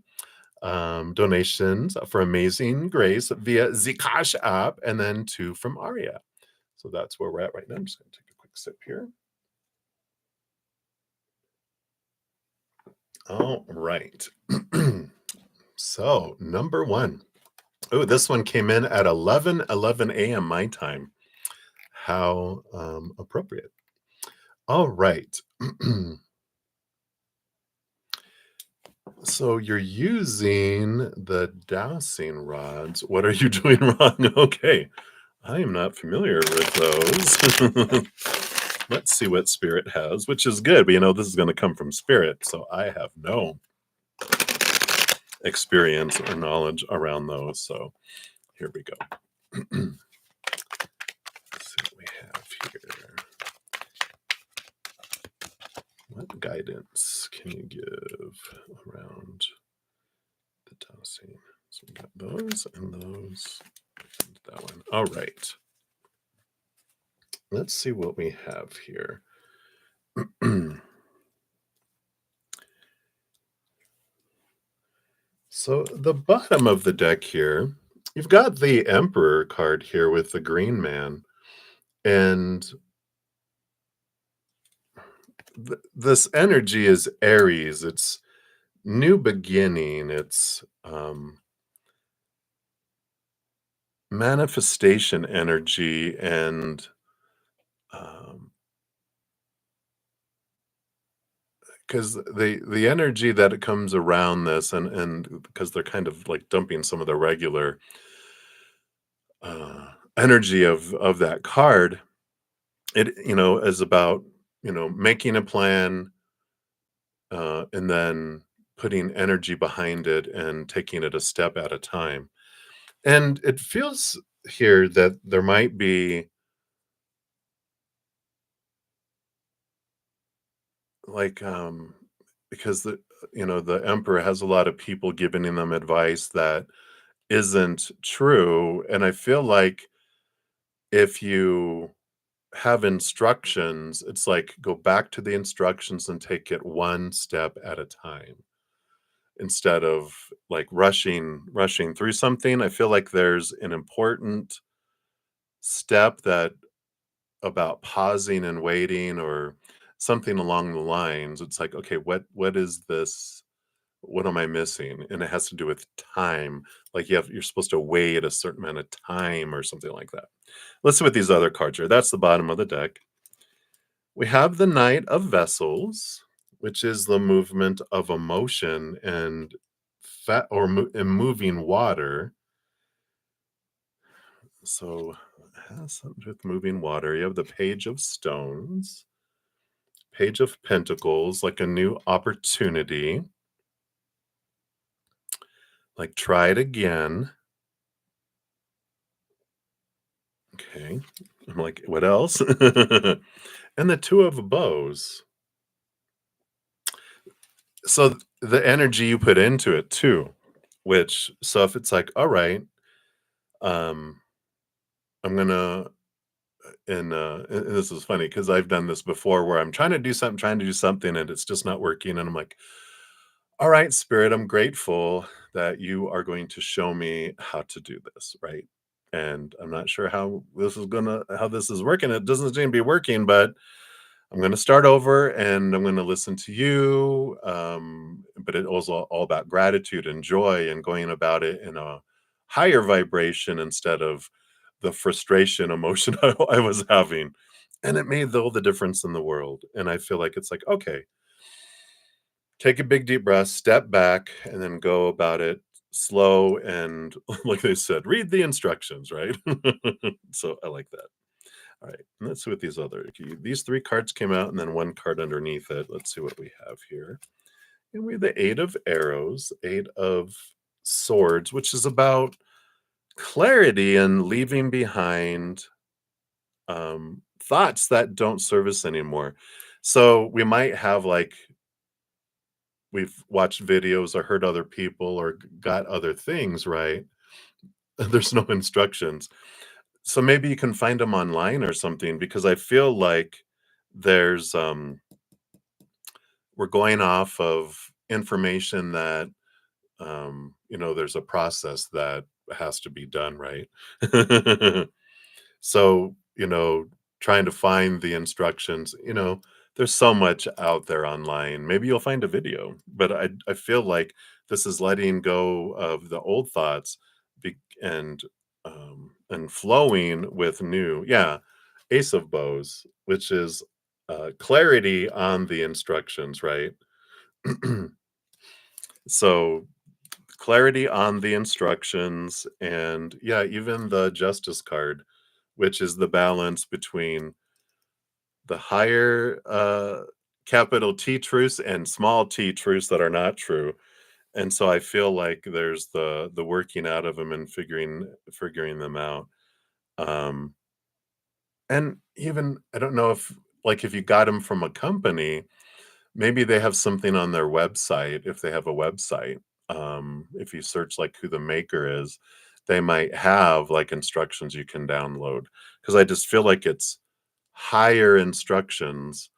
donations for Amazing Grace via the CashApp, and then two from Aria. So that's where we're at right now. I'm just going to take a quick sip here. All right. So number one. Oh, this one came in at 11:11 a.m. my time. How appropriate. All right. So you're using the dowsing rods. What are you doing wrong? Okay. I am not familiar with those. Let's see what Spirit has, which is good, but this is going to come from Spirit, so I have no experience or knowledge around those. So here we go. Let's see what we have here. What guidance can you give around the dowsing? So we got those and those. And that one. All right. Let's see what we have here. So the bottom of the deck here, you've got the Emperor card here with the green man. And this energy is Aries. It's new beginning. It's manifestation energy, and because the energy that it comes around this, and because they're kind of like dumping some of the regular energy of that card, it is about making a plan, and then putting energy behind it and taking it a step at a time. And it feels here that there might be like because the emperor has a lot of people giving them advice that isn't true, and I feel like if you have instructions, it's like go back to the instructions and take it one step at a time instead of like rushing through something. I feel like there's an important step that about pausing and waiting, or something along the lines. It's like, okay, what is this? What am I missing? And it has to do with time. Like you're supposed to wait a certain amount of time or something like that. Let's see what these other cards are. That's the bottom of the deck. We have the Knight of Vessels, which is the movement of emotion and fat or and moving water. So it has something with moving water. You have the Page of Stones, Page of Pentacles, like a new opportunity. Like try it again. Okay. I'm like, what else? And the Two of Bows. So the energy you put into it too, so if it's like, all right, I'm gonna, and this is funny because I've done this before where I'm trying to do something and it's just not working. And I'm like, all right, Spirit, I'm grateful that you are going to show me how to do this, right? And I'm not sure how this is working. It doesn't seem to be working, but I'm going to start over and I'm going to listen to you. But it was all about gratitude and joy and going about it in a higher vibration instead of the frustration emotion I was having. And it made all the difference in the world. And I feel like it's like, okay, take a big deep breath, step back, and then go about it slow. And like they said, read the instructions, right? So I like that. All right, let's see what these three cards came out and then one card underneath it. Let's see what we have here. And we have the Eight of Arrows, Eight of Swords, which is about clarity and leaving behind thoughts that don't serve us anymore. So we might have like we've watched videos or heard other people or got other things, right? There's no instructions. So maybe you can find them online or something because I feel like there's we're going off of information that there's a process that has to be done, right? So, trying to find the instructions, there's so much out there online. Maybe you'll find a video, but I feel like this is letting go of the old thoughts be, and flowing with new. Yeah, Ace of Bows, which is clarity on the instructions, right? So clarity on the instructions and yeah, even the justice card, which is the balance between the higher capital T truths and small t truths that are not true. And so I feel like there's the working out of them and figuring them out. Um and even I don't know if like if you got them from a company, maybe they have something on their website if they have a website. If you search like who the maker is, they might have like instructions you can download. Because I just feel like it's higher instructions,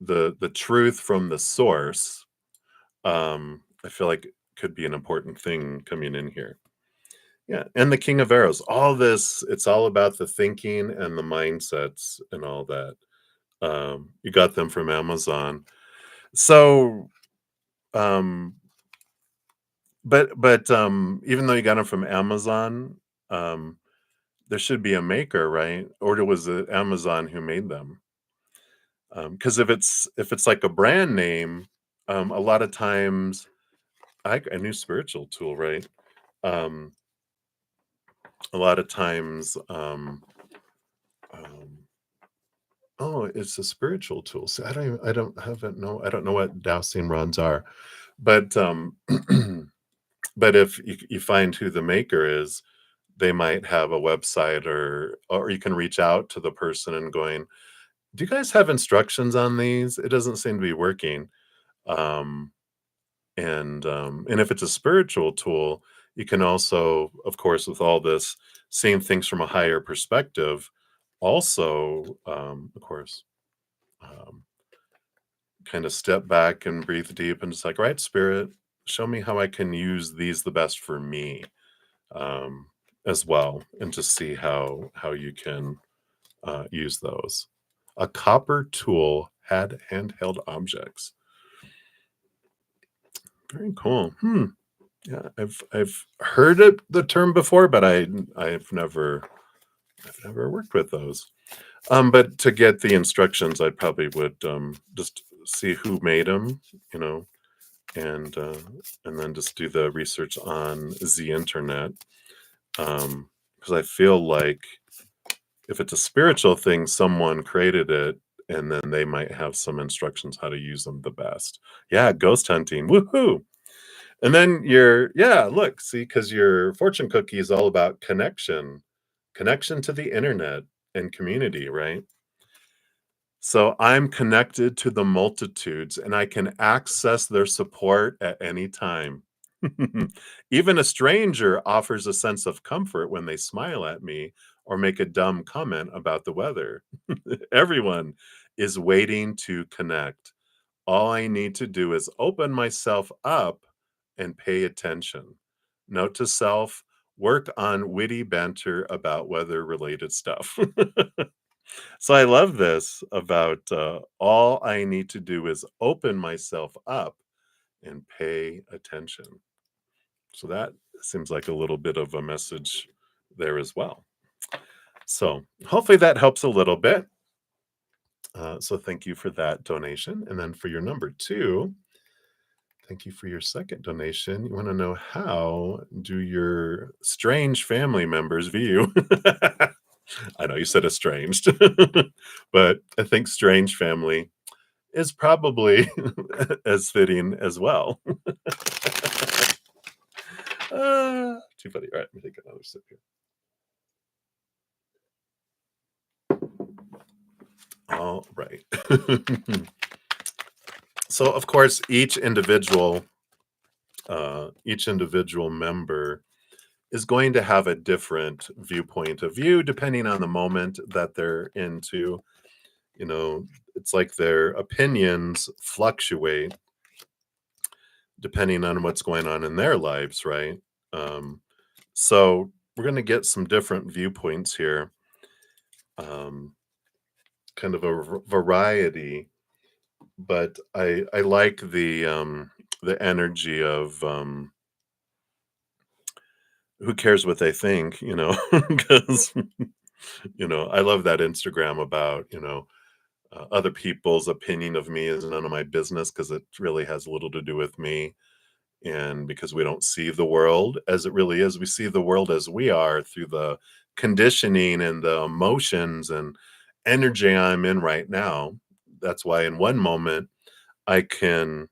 the truth from the source. I feel like it could be an important thing coming in here. Yeah, and the King of Arrows. All this, it's all about the thinking and the mindsets and all that. You got them from Amazon. So Um, but even though you got them from Amazon, um, there should be a maker, right? Or was it Amazon who made them? Because if it's like a brand name, a lot of times a new spiritual tool, right? Um, a lot of times, um, oh, it's a spiritual tool. So I don't know what dowsing rods are, but but if you find who the maker is, they might have a website or you can reach out to the person and going, "Do you guys have instructions on these? It doesn't seem to be working." Um, and if it's a spiritual tool, you can also, of course, with all this, seeing things from a higher perspective, also, of course, um, kind of step back and breathe deep and just like, right, spirit, show me how I can use these the best for me, um, as well, and to see how you can use those. A copper tool had handheld objects. Very cool. Yeah, I've heard the term before, but I've never worked with those. But to get the instructions, I probably would just see who made them, you know, and uh, and then just do the research on the internet. Because I feel like if it's a spiritual thing, someone created it, and then they might have some instructions how to use them the best. Yeah, ghost hunting, woohoo! And then yeah, look, see, because your fortune cookie is all about connection to the internet and community, right? So I'm connected to the multitudes and I can access their support at any time. Even a stranger offers a sense of comfort when they smile at me or make a dumb comment about the weather. Everyone is waiting to connect. All I need to do is open myself up and pay attention. Note to self, work on witty banter about weather related stuff. So I love this about all I need to do is open myself up and pay attention. So that seems like a little bit of a message there as well. So hopefully that helps a little bit. So thank you for that donation. And then for your number two, thank you for your second donation. You want to know how do your strange family members view you? I know you said estranged, but I think strange family is probably as fitting as well. too funny. All right, let me take another sip here. All right. So, of course, each individual member is going to have a different viewpoint of view depending on the moment that they're into. You know, it's like their opinions fluctuate depending on what's going on in their lives, right? Um, so we're going to get some different viewpoints here, um, kind of a variety. But I like the energy of who cares what they think, because I love that Instagram about other people's opinion of me is none of my business because it really has little to do with me. And because we don't see the world as it really is, we see the world as we are through the conditioning and the emotions and energy I'm in right now. That's why in one moment I can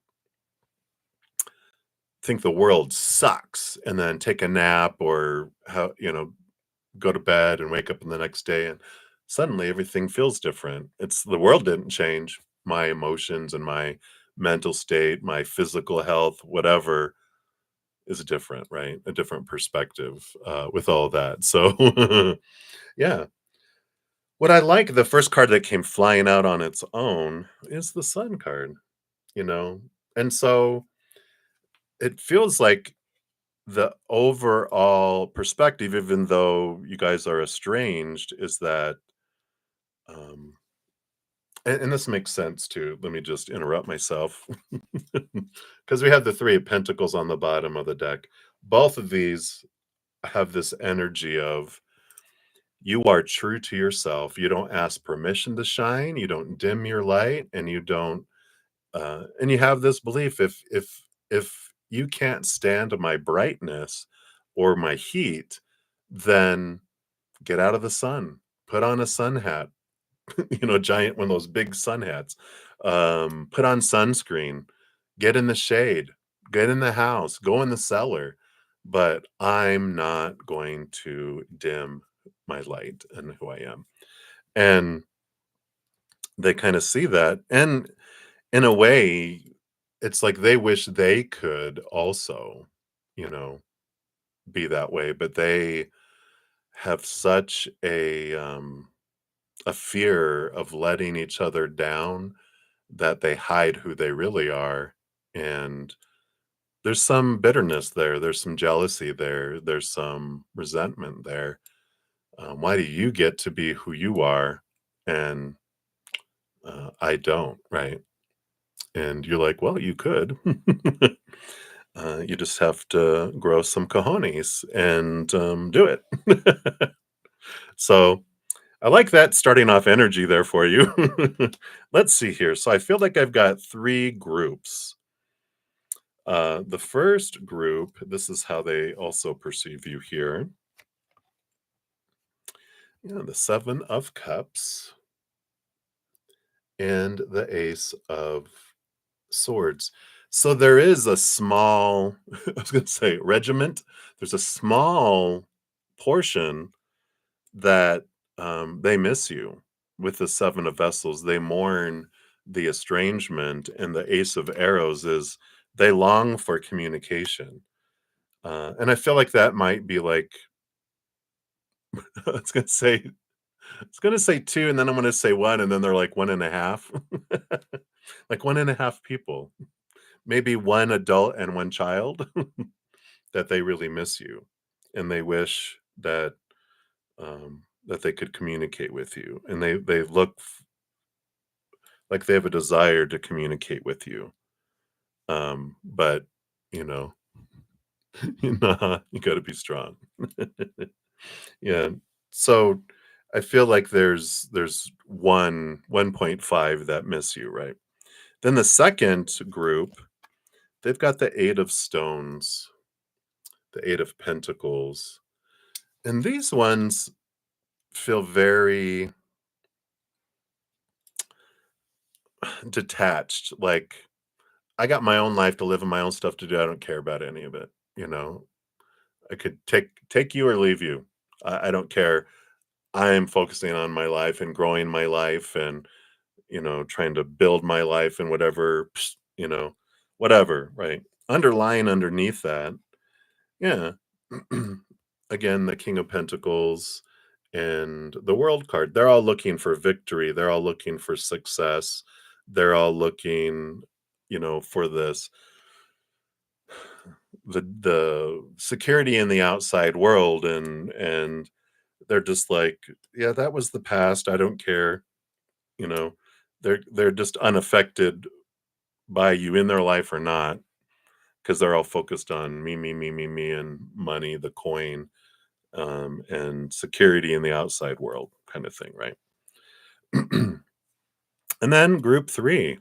think the world sucks and then take a nap or go to bed and wake up in the next day and suddenly everything feels different. It's the world didn't change. My emotions and my mental state, my physical health, whatever is different, right? A different perspective with all that. So, yeah. What I like, the first card that came flying out on its own is the Sun card, you know? And so it feels like the overall perspective, even though you guys are estranged, is that, um, and this makes sense too. Let me just interrupt myself because we have the Three of Pentacles on the bottom of the deck. Both of these have this energy of you are true to yourself. You don't ask permission to shine. You don't dim your light, and you don't. And you have this belief: if you can't stand my brightness or my heat, then get out of the sun. Put on a sun hat. Giant one of those big sun hats. Put on sunscreen. Get in the shade. Get in the house. Go in the cellar. But I'm not going to dim my light and who I am. And they kind of see that. And in a way, it's like they wish they could also, you know, be that way, but they have such a fear of letting each other down that they hide who they really are. And there's some bitterness there. There's some jealousy there. There's some resentment there. Why do you get to be who you are and I don't, right? And you're like, well, you could. You just have to grow some cojones and do it. So I like that starting off energy there for you. Let's see here. So I feel like I've got three groups. The first group, this is how they also perceive you here. Yeah, the Seven of Cups and the Ace of Swords. So there is a small, I was going to say regiment. There's a small portion that they miss you with the Seven of Vessels. They mourn the estrangement, and the Ace of Arrows is they long for communication. And I feel like that might be like, I was going to say, it's gonna say two, and then I'm gonna say one, and then they're like one and a half. Like one and a half people. Maybe one adult and one child that they really miss you. And they wish that they could communicate with you. And they look like they have a desire to communicate with you. But you know, you gotta be strong. Yeah. So I feel like there's 1.5 that miss you, right? Then the second group, they've got the Eight of Stones, the Eight of Pentacles. And these ones feel very detached. Like, I got my own life to live and my own stuff to do. I don't care about any of it, you know? I could take you or leave you. I don't care. I am focusing on my life and growing my life and, trying to build my life and whatever, whatever, right? Underlying underneath that, yeah. Again, the King of Pentacles and the World card, they're all looking for victory. They're all looking for success. They're all looking, for the security in the outside world, and they're just like, yeah, that was the past. I don't care. You know, they're just unaffected by you in their life or not, because they're all focused on me, me, me, me, me, and money, the coin, and security in the outside world, kind of thing, right? And then group three,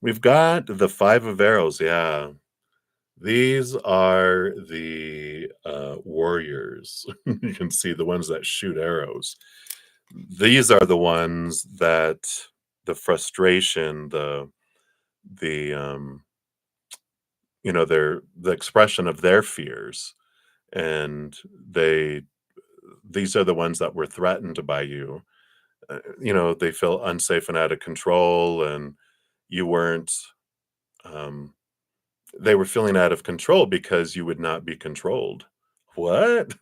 we've got the Five of Arrows. Yeah, these are the warriors. You can see the ones that shoot arrows. These are the ones that the frustration, the their the expression of their fears, and these are the ones that were threatened by you. They feel unsafe and out of control, and you weren't. Um, they were feeling out of control because you would not be controlled. What?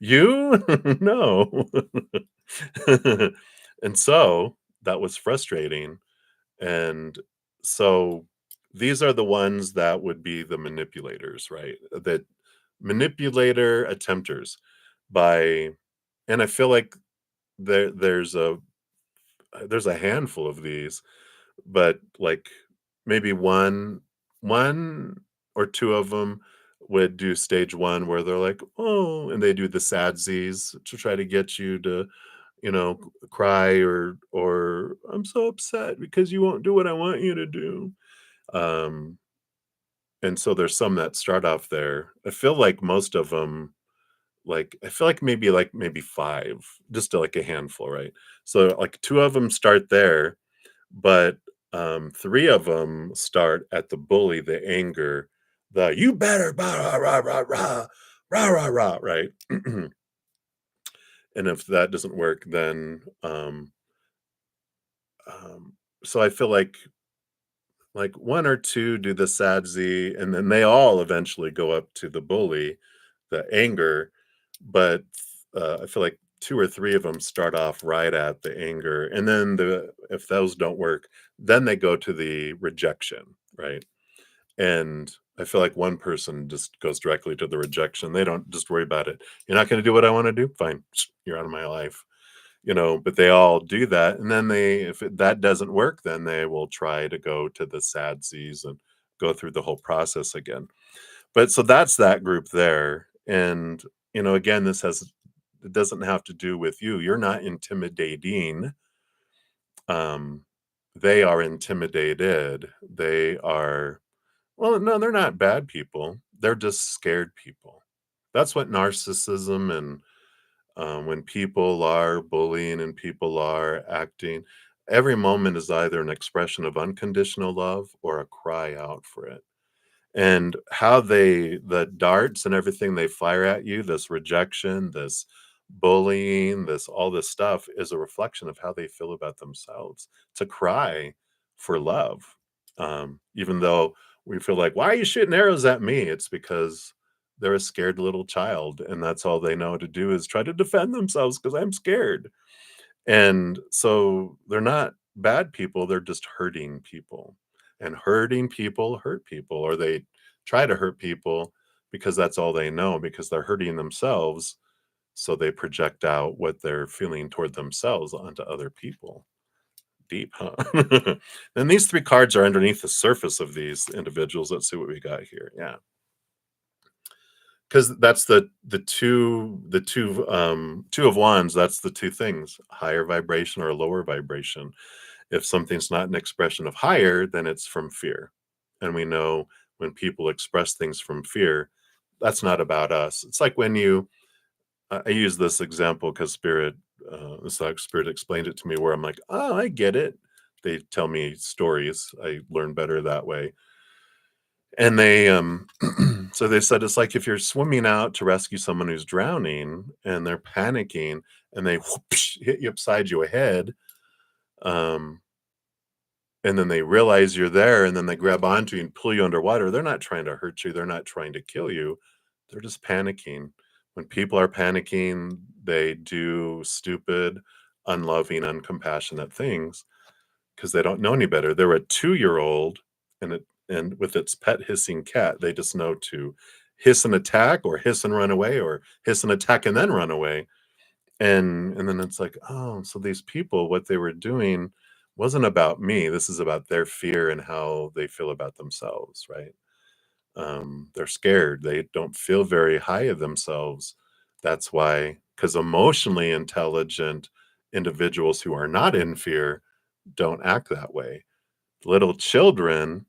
You? No. And so that was frustrating. And so these are the ones that would be the manipulators, right? That manipulator attempters by, and I feel like there's a handful of these, but like maybe one or two of them would do stage one where they're like, oh, and they do the sadsies to try to get you to, cry, or I'm so upset because you won't do what I want you to do. Um, and so there's some that start off there. I feel like most of them, like I feel like maybe five, just like a handful, right? So like two of them start there, but three of them start at the bully, the anger, the you better rah rah rah rah rah rah rah, right? And if that doesn't work, then um, so I feel like one or two do the sad Z, and then they all eventually go up to the bully, the anger, but I feel like two or three of them start off right at the anger, and then if those don't work, then they go to the rejection, right? And I feel like one person just goes directly to the rejection. They don't just worry about it. You're not going to do what I want to do? Fine. You're out of my life. But they all do that. And then that doesn't work, then they will try to go to the sadsies and go through the whole process again. But so that's that group there. And, again, it doesn't have to do with you. You're not intimidating. Um, they are intimidated. They are, well, no, they're not bad people. They're just scared people. That's what narcissism and when people are bullying and people are acting, every moment is either an expression of unconditional love or a cry out for it. And how the darts and everything they fire at you, this rejection, this bullying, all this stuff is a reflection of how they feel about themselves. To cry for love. Even though we feel like, why are you shooting arrows at me? It's because they're a scared little child, and that's all they know to do is try to defend themselves because I'm scared. And so they're not bad people, they're just hurting people. And hurting people hurt people, or they try to hurt people because that's all they know, because they're hurting themselves. So they project out what they're feeling toward themselves onto other people. Deep, huh? And these three cards are underneath the surface of these individuals. Let's see what we got here. Yeah. Because that's two of wands, that's the two things, higher vibration or lower vibration. If something's not an expression of higher, then it's from fear. And we know when people express things from fear, that's not about us. It's like when I use this example because it's like Spirit explained it to me, where I'm like, oh, I get it. They tell me stories. I learn better that way. And they, so they said it's like if you're swimming out to rescue someone who's drowning and they're panicking and they whoosh, hit you upside your head, um, and then they realize you're there and then they grab onto you and pull you underwater. They're not trying to hurt you. They're not trying to kill you. They're just panicking. When people are panicking, they do stupid, unloving, uncompassionate things because they don't know any better. They're a 2-year-old and with its pet hissing cat, they just know to hiss and attack or hiss and run away or hiss and attack and then run away. And then it's like, oh, so these people, what they were doing wasn't about me. This is about their fear and how they feel about themselves, right? They're scared. They don't feel very high of themselves. That's why, because emotionally intelligent individuals who are not in fear don't act that way. Little children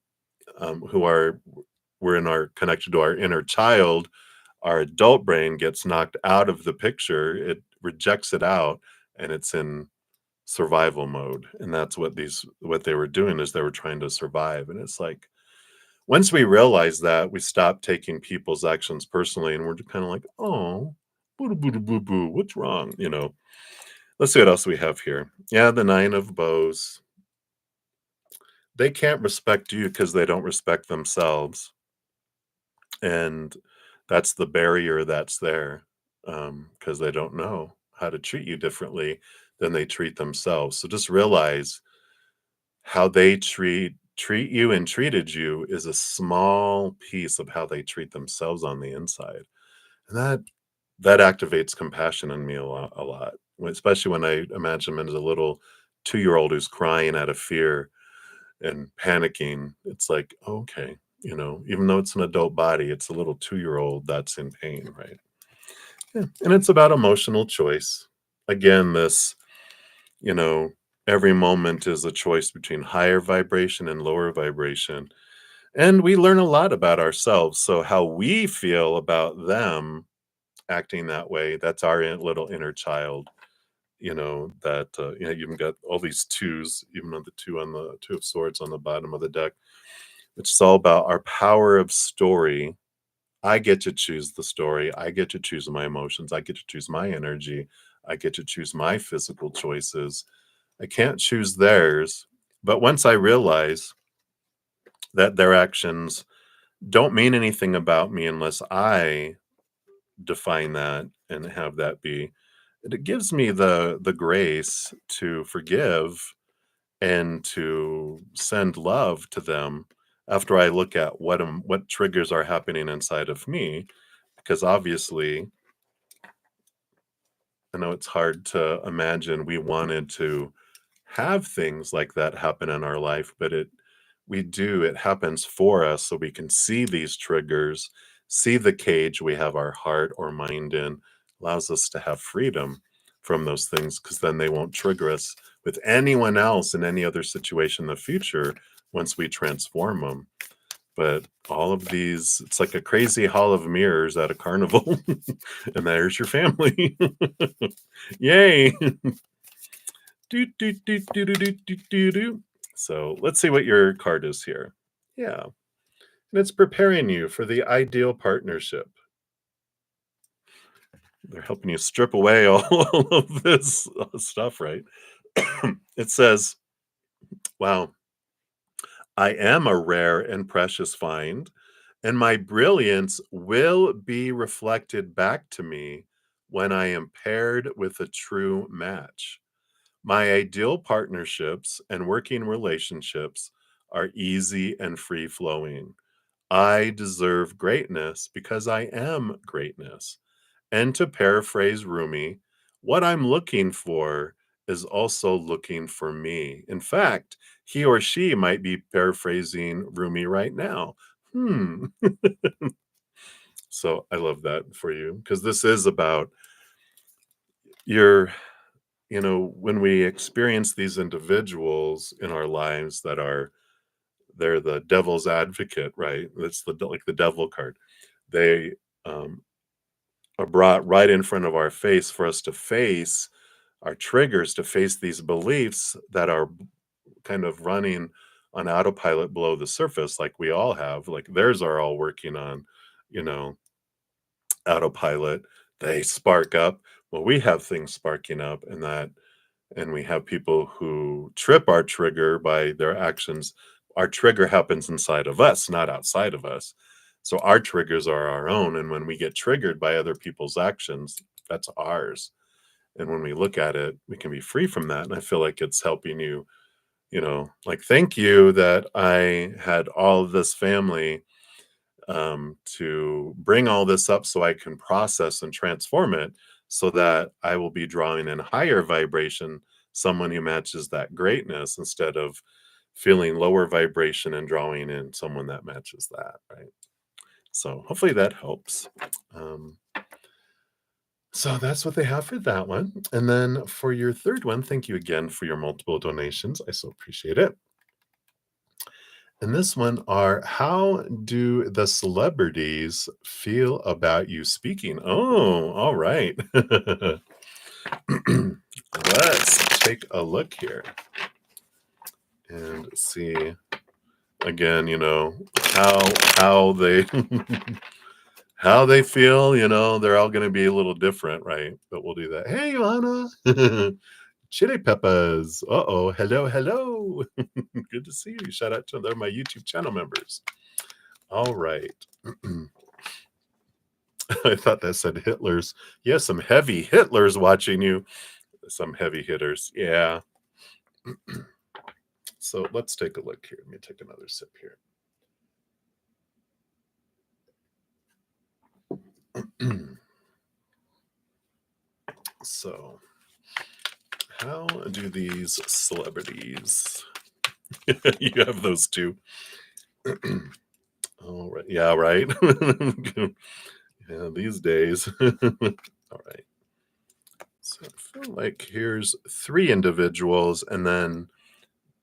who are we're in our connected to our inner child, our adult brain gets knocked out of the picture. It rejects it out, and it's in survival mode. And that's what they were doing is they were trying to survive. And it's like once we realize that, we stop taking people's actions personally, and we're just kind of like, oh, boo boo boo boo, what's wrong? Let's see what else we have here. Yeah, the nine of bows. They can't respect you because they don't respect themselves. And that's the barrier that's there, because they don't know how to treat you differently than they treat themselves. So just realize how they treat you and treated you is a small piece of how they treat themselves on the inside. And that activates compassion in me a lot, especially when I imagine him as a little 2-year-old who's crying out of fear and panicking. It's like, okay, even though it's an adult body, it's a little 2-year-old that's in pain, right? Yeah. And it's about emotional choice. Again, you know, every moment is a choice between higher vibration and lower vibration. And we learn a lot about ourselves. So, how we feel about them acting that way, that's our little inner child, that, you even got all these twos, even though the two of swords on the bottom of the deck, which is all about our power of story. I get to choose the story. I get to choose my emotions. I get to choose my energy. I get to choose my physical choices. I can't choose theirs. But once I realize that their actions don't mean anything about me unless I define that and have that be, it gives me the grace to forgive and to send love to them after I look at what triggers are happening inside of me, because obviously I know it's hard to imagine we wanted to have things like that happen in our life, but it happens for us so we can see these triggers, see the cage we have our heart or mind in, allows us to have freedom from those things because then they won't trigger us with anyone else in any other situation in the future once we transform them. But all of these, it's like a crazy hall of mirrors at a carnival, and there's your family. Yay! Do, do, do, do, do, do, do, do, do. So let's see what your card is here. Yeah. And it's preparing you for the ideal partnership. They're helping you strip away all of this stuff, right? It says, wow, I am a rare and precious find, and my brilliance will be reflected back to me when I am paired with a true match. My ideal partnerships and working relationships are easy and free flowing. I deserve greatness because I am greatness. And to paraphrase Rumi, what I'm looking for is also looking for me. In fact, he or she might be paraphrasing Rumi right now. Hmm. So I love that for you because this is about your, when we experience these individuals in our lives they're the devil's advocate, right? It's like the devil card. They um, are brought right in front of our face for us to face our triggers, to face these beliefs that are kind of running on autopilot below the surface, like we all have. Like theirs are all working on, you know, autopilot. They spark up. Well, we have things sparking up, and we have people who trip our trigger by their actions. Our trigger happens inside of us, not outside of us. So our triggers are our own. And when we get triggered by other people's actions, that's ours. And when we look at it, we can be free from that. And I feel like it's helping you, like, thank you that I had all of this family to bring all this up so I can process and transform it so that I will be drawing in higher vibration, someone who matches that greatness instead of feeling lower vibration and drawing in someone that matches that, right? So hopefully that helps. Um, so that's what they have for that one. And then for your third one, thank you again for your multiple donations. I so appreciate it. And this one are, how do the celebrities feel about you speaking? Oh, all right. Let's take a look here and see again, how they how they feel, they're all going to be a little different, right? But we'll do that. Hey, Joanna. Chili peppers. Uh-oh. Hello, hello. Good to see you. Shout out to them, my YouTube channel members. All right. I thought that said Hitlers. Yes, some heavy Hitlers watching you. Some heavy hitters. Yeah. So let's take a look here. Let me take another sip here. So, how do these celebrities? You have those two. All right. Yeah, right. Yeah, these days. All right. So I feel like here's 3 individuals and then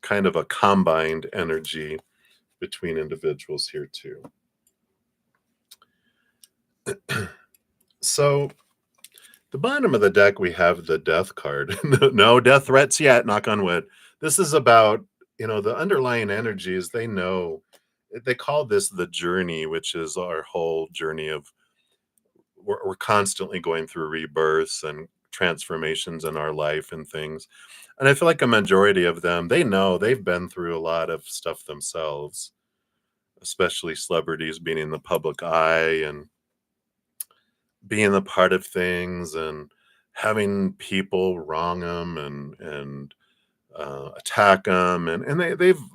kind of a combined energy between individuals here too. So the bottom of the deck, we have the death card. No death threats yet, knock on wood. This is about, the underlying energies. They know, they call this the journey, which is our whole journey of, we're constantly going through rebirths and transformations in our life and things. And I feel like a majority of them, they know they've been through a lot of stuff themselves, especially celebrities being in the public eye and being a part of things and having people wrong them and attack them, and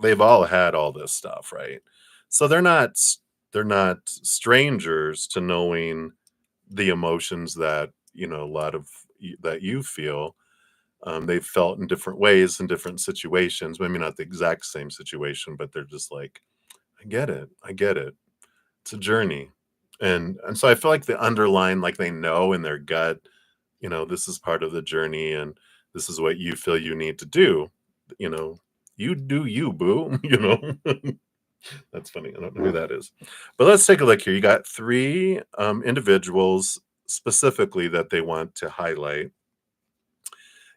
they've all had all this stuff, right? So they're not strangers to knowing the emotions that a lot of that you feel. They've felt in different ways in different situations, maybe not the exact same situation, but they're just like, I get it, it's a journey. And so I feel like the underline, like they know in their gut, this is part of the journey and this is what you feel you need to do. You know, you do you, boo. That's funny. I don't know who that is. But let's take a look here. You got 3 individuals specifically that they want to highlight.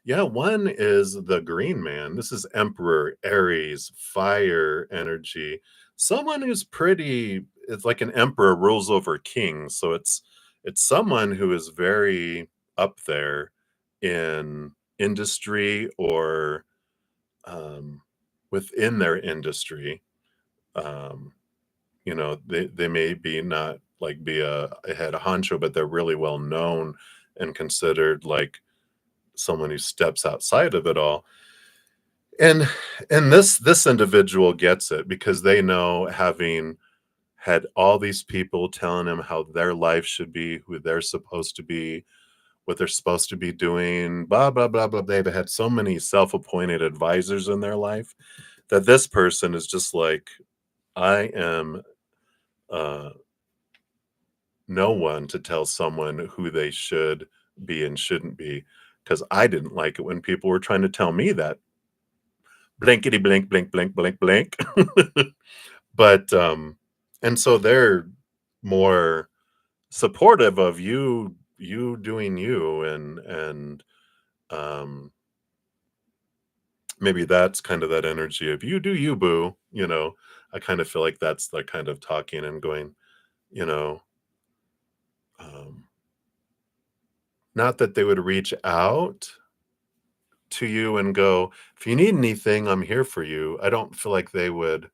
Yeah, one is the green man. This is Emperor, Aries, fire energy. Someone who's pretty, it's like an emperor rules over kings. So it's someone who is very up there in industry or um, within their industry. Um, they may be not like be a head honcho, but they're really well known and considered like someone who steps outside of it all. And this individual gets it because they know, having had all these people telling them how their life should be, who they're supposed to be, what they're supposed to be doing, blah blah blah blah. They've had so many self-appointed advisors in their life that this person is just like, I am uh no one to tell someone who they should be and shouldn't be, because I didn't like it when people were trying to tell me that. Blankety blank, blank, blank, blank, blank. But and so they're more supportive of you doing you, and um maybe that's kind of that energy of you do you, boo. you know, I kind of feel like that's the kind of talking and going, you know, um, not that they would reach out to you and go, if you need anything, I'm here for you. I don't feel like they would,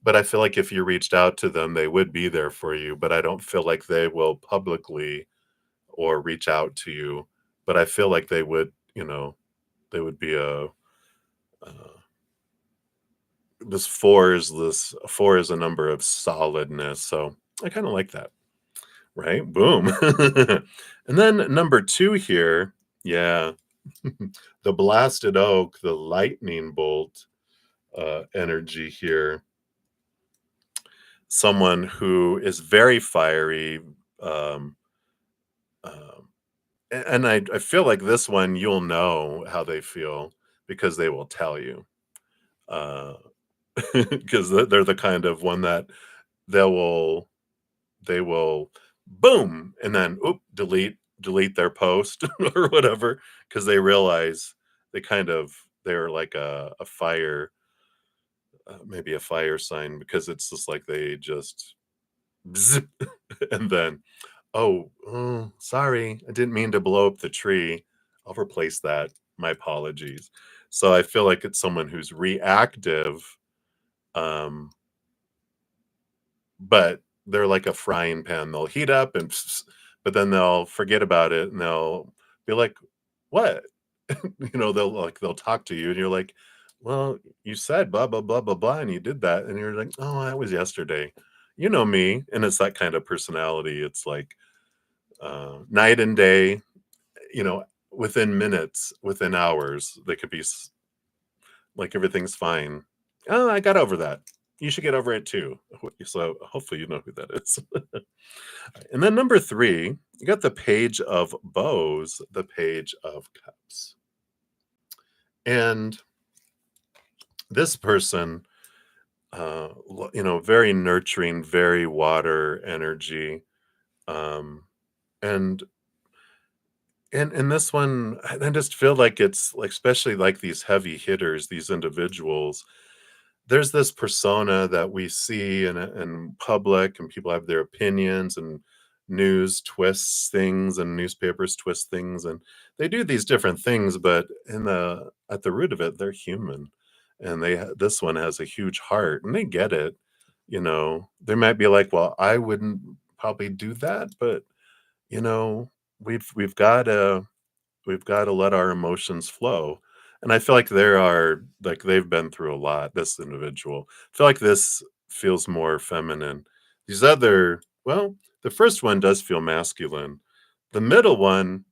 but I feel like if you reached out to them, they would be there for you. But I don't feel like they will publicly or reach out to you. But I feel like they would, they would be this four is a number of solidness. So I kind of like that. Right? Boom. And then number 2 here, yeah, the blasted oak, the lightning bolt, energy here. Someone who is very fiery, um, um, and I feel like this one, you'll know how they feel because they will tell you, because 'cause they're the kind of one that they will they will boom and then oop delete their post or whatever because they realize they're like a fire, maybe a fire sign, because it's just like they just zip, and then sorry, I didn't mean to blow up the tree, I'll replace that, my apologies. So I feel like it's someone who's reactive, um but they're like a frying pan. They'll heat up and but then they'll forget about it and they'll be like, "What?" They'll talk to you and you're like, "Well, you said blah blah blah blah blah and you did that." And you're like, "Oh, that was yesterday." You know me, and it's that kind of personality. It's like night and day, you know, within minutes, within hours, they could be like everything's fine. Oh, I got over that. You should get over it too. So hopefully you know who that is. And then number 3, you got the page of bows, the page of cups. And this person, very nurturing, very water energy. Um, and and this one, I just feel like it's like, especially like these heavy hitters, these individuals, there's this persona that we see in public, and people have their opinions, and news twists things, and newspapers twist things, and they do these different things, but in the at the root of it, they're human, and this one has a huge heart, and they get it. They might be like, well, I wouldn't probably do that, but you know, we've got to let our emotions flow. And I feel like they've been through a lot, this individual. I feel like this feels more feminine. These other, well, the first one does feel masculine. The middle one,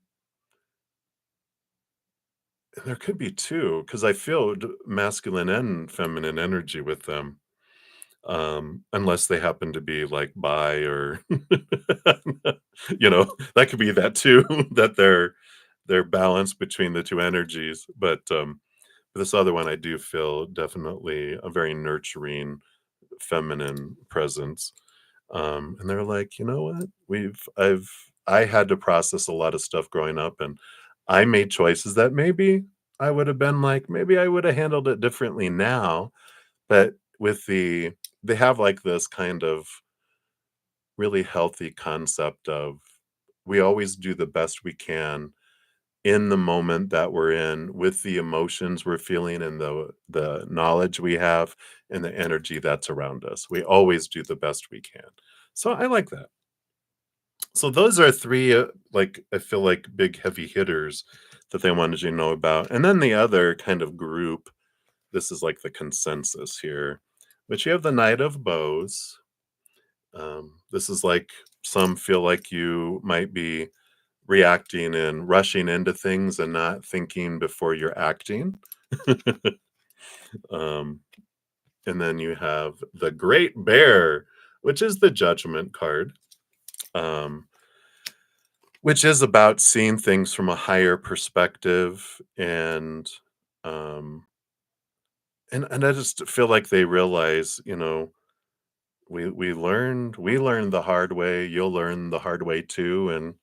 there could be two, because I feel masculine and feminine energy with them. Unless they happen to be like bi or that could be that too, that they're balanced between the two energies. But this other one, I do feel definitely a very nurturing, feminine presence. And they're like, you know what? I had to process a lot of stuff growing up, and I made choices that maybe I would have been like, maybe I would have handled it differently now. But they have like this kind of really healthy concept of we always do the best we can in the moment that we're in with the emotions we're feeling and the knowledge we have and the energy that's around us. We always do the best we can. So I like that. So those are 3 like I feel like big heavy hitters that they wanted you to know about. And then the other kind of group, this is like the consensus here, which you have the Knight of Bows. This is like some feel like you might be reacting and rushing into things and not thinking before you're acting. um, and then you have the Great Bear, which is the Judgment card, um, which is about seeing things from a higher perspective, um, and I just feel like they realize, we learned the hard way. You'll learn the hard way too, and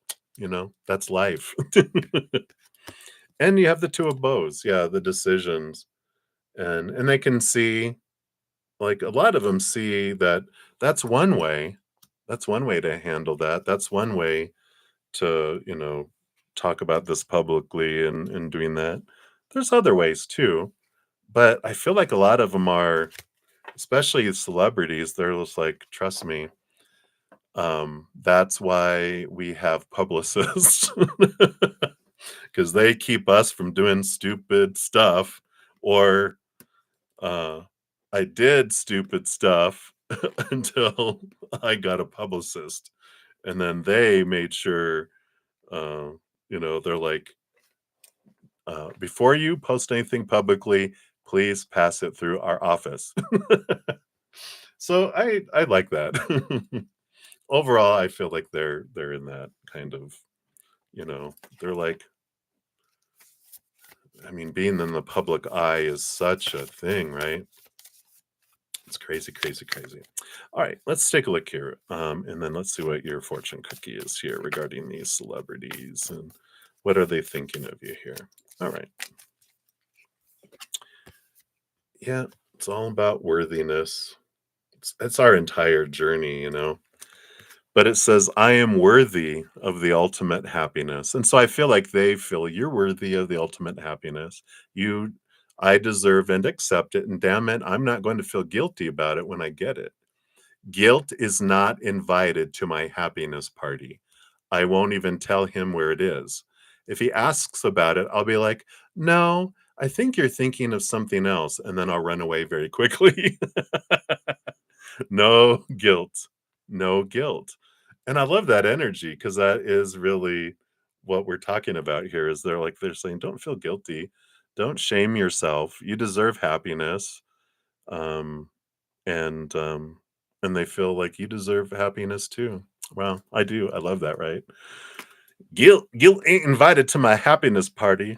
that's life. And you have the Two of Bows, yeah, the decisions, and they can see. like a lot of them see that that's one way. That's one way to handle that. That's one way to, talk about this publicly and doing that. There's other ways too, but I feel like a lot of them are, especially celebrities, they're just like, trust me, that's why we have publicists because they keep us from doing stupid stuff or uh, I did stupid stuff until I got a publicist, and then they made sure, uh, they're like, before you post anything publicly, please pass it through our office. So I like that. Overall, I feel like they're in that kind of, they're like, I mean, being in the public eye is such a thing, right? It's crazy, crazy, crazy. All right, let's take a look here. And then let's see what your fortune cookie is here regarding these celebrities and what are they thinking of you here. All right. Yeah, it's all about worthiness. It's our entire journey. But it says, I am worthy of the ultimate happiness. And so I feel like they feel you're worthy of the ultimate happiness. You, I deserve and accept it. And damn it, I'm not going to feel guilty about it when I get it. Guilt is not invited to my happiness party. I won't even tell him where it is. If he asks about it, I'll be like, no, I think you're thinking of something else. And then I'll run away very quickly. No guilt. No guilt. And I love that energy because that is really what we're talking about here is they're saying, don't feel guilty. Don't shame yourself. You deserve happiness. Um, and and they feel like you deserve happiness too. Wow, I do. I love that, right? Guilt ain't invited to my happiness party.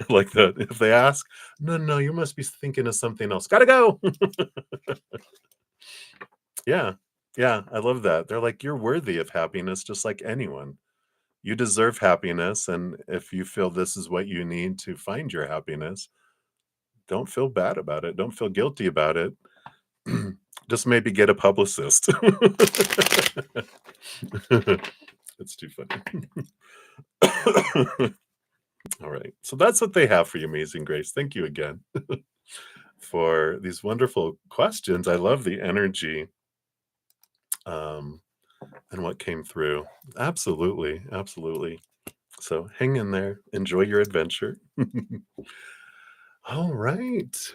Like that. If they ask, no, no, you must be thinking of something else. Gotta go. Yeah. Yeah, I love that. They're like, you're worthy of happiness just like anyone. You deserve happiness. And if you feel this is what you need to find your happiness, don't feel bad about it. Don't feel guilty about it. Just maybe get a publicist. It's too funny. All right. So that's what they have for you, Amazing Grace. Thank you again for these wonderful questions. I love the energy um, and what came through. Absolutely. Absolutely. So hang in there. Enjoy your adventure. All right.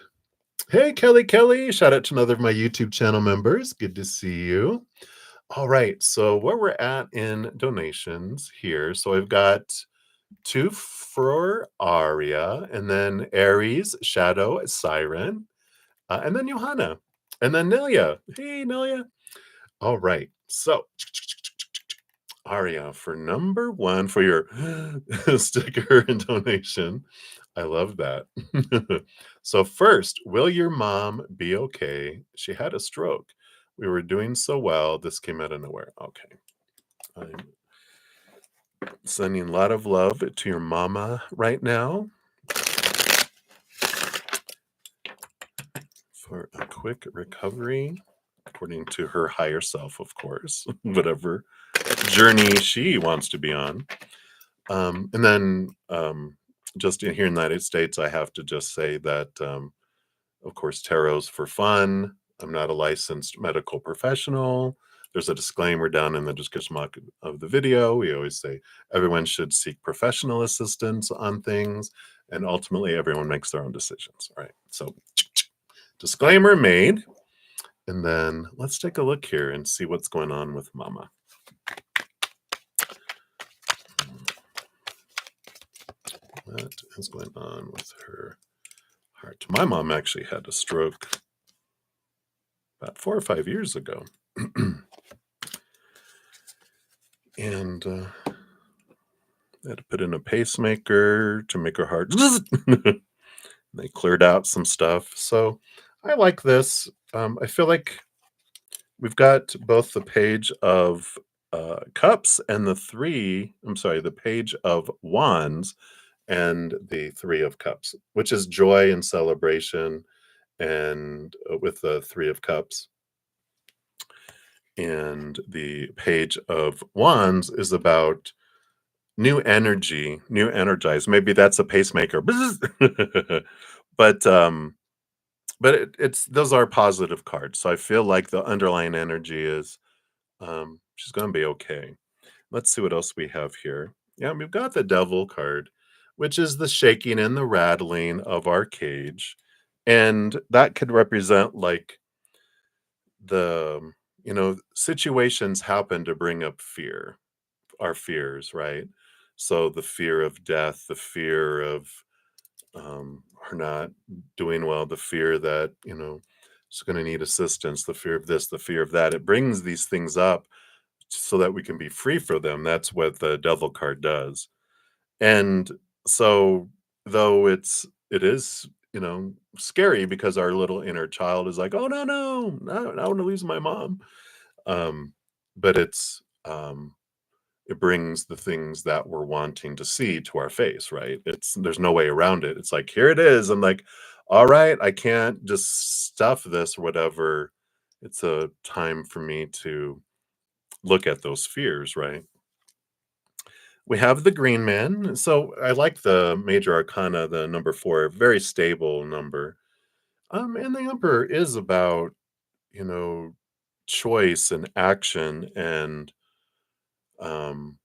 Hey, Kelly, Kelly. Shout out to another of my YouTube channel members. Good to see you. All right. So, where we're at in donations here. So, I've got two for Aria, and then Aries, Shadow, Siren, and then Johanna, and then Nelia. Hey, Nelia. All right. So, Aria, for number one, for your sticker and donation. I love that. So, first, will your mom be okay? She had a stroke. We were doing so well. This came out of nowhere. Okay. I'm sending a lot of love to your mama right now for a quick recovery, according to her higher self, of course, whatever journey she wants to be on. And then just here in the United States, I have to just say that, of course, tarot's for fun. I'm not a licensed medical professional. There's a disclaimer down in the description of the video. We always say everyone should seek professional assistance on things, and ultimately everyone makes their own decisions. All right. So disclaimer made. And then let's take a look here and see what's going on with Mama. What is going on with her heart? My mom actually had a stroke about 4 or 5 years ago. And they had to put in a pacemaker to make her heart. They cleared out some stuff. So I like this. I feel like we've got both the page of cups and the page of wands and the three of cups, which is joy and celebration and with the Three of Cups. And the Page of Wands is about new energy, new energize. Maybe that's a pacemaker. but it's those are positive cards. So I feel like the underlying energy is she's gonna be okay. Let's see what else we have here. Yeah, we've got the Devil card, which is the shaking and the rattling of our cage. And that could represent like the situations happen to bring up fear, our fears, right? So the fear of death, the fear of her not doing well, the fear that, she's going to need assistance, the fear of this, the fear of that. It brings these things up so that we can be free for them. That's what the Devil card does. And so, though it is, scary because our little inner child is like, oh no, no, no, I want to lose my mom. Um, but it brings the things that we're wanting to see to our face, right? There's no way around it. It's like, here it is. I'm like, all right, I can't just stuff this or whatever. It's a time for me to look at those fears, right? We have the Green Man. So I like the Major Arcana, the number 4, very stable number. And the Emperor is about, you know, choice and action and um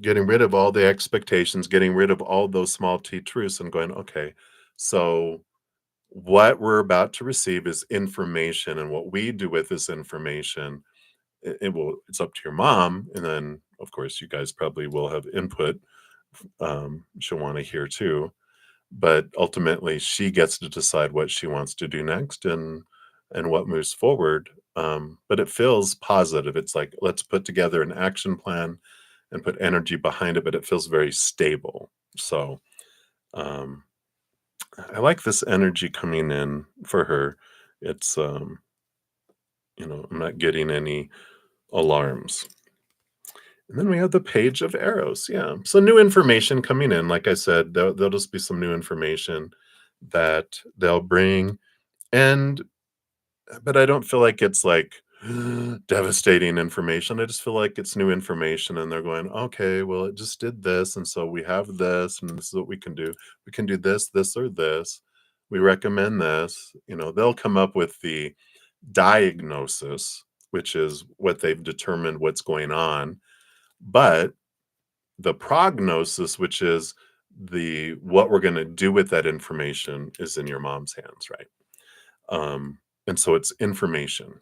getting rid of all the expectations, getting rid of all those small t truths and going, okay, so what we're about to receive is information, and what we do with this information, it's up to your mom. And then, of course, you guys probably will have input. She'll want to hear too. But ultimately, she gets to decide what she wants to do next and what moves forward. But it feels positive. It's like, let's put together an action plan and put energy behind it, but it feels very stable. So um, I like this energy coming in for her. It's I'm not getting any alarms. And then we have the Page of Arrows. Yeah. So new information coming in. Like I said, there'll just be some new information that they'll bring. And but I don't feel like it's like devastating information. I just feel like it's new information and they're going, okay, well, it just did this. And so we have this, and this is what we can do. We can do this, this, or this. We recommend this. They'll come up with the diagnosis, which is what they've determined what's going on. But the prognosis, which is the what we're going to do with that information, is in your mom's hands, right? And so it's information.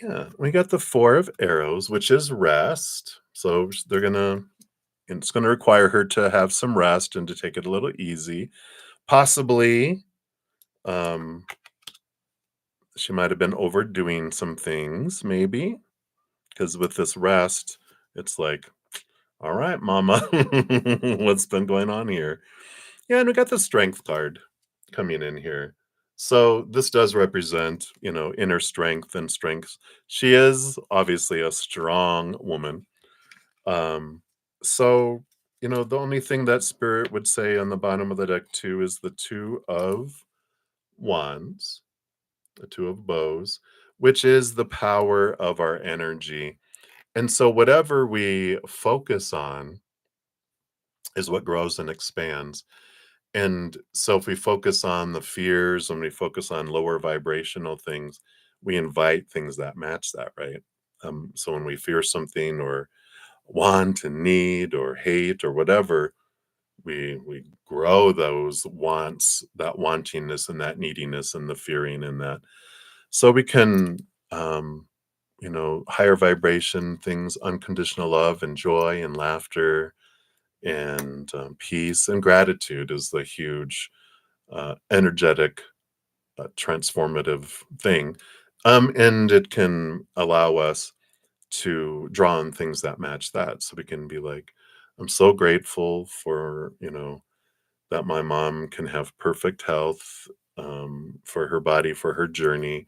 Yeah, we got the 4 of Arrows, which is rest. So it's gonna require her to have some rest and to take it a little easy. Possibly, um, she might have been overdoing some things, maybe, because with this rest, it's like, all right, mama, what's been going on here? Yeah, and we got the Strength card coming in here. So this does represent, inner strength and strengths. She is obviously a strong woman. Um, so, the only thing that spirit would say on the bottom of the deck too is the Two of Wands, the Two of Bows, which is the power of our energy. And so whatever we focus on is what grows and expands. And so if we focus on the fears and we focus on lower vibrational things, we invite things that match that, right? So when we fear something or want and need or hate or whatever, we grow those wants, that wantingness and that neediness and the fearing and that. So we can higher vibration things, unconditional love and joy and laughter and peace and gratitude is the huge energetic, transformative thing. And it can allow us to draw on things that match that. So we can be like, I'm so grateful for, that my mom can have perfect health for her body, for her journey.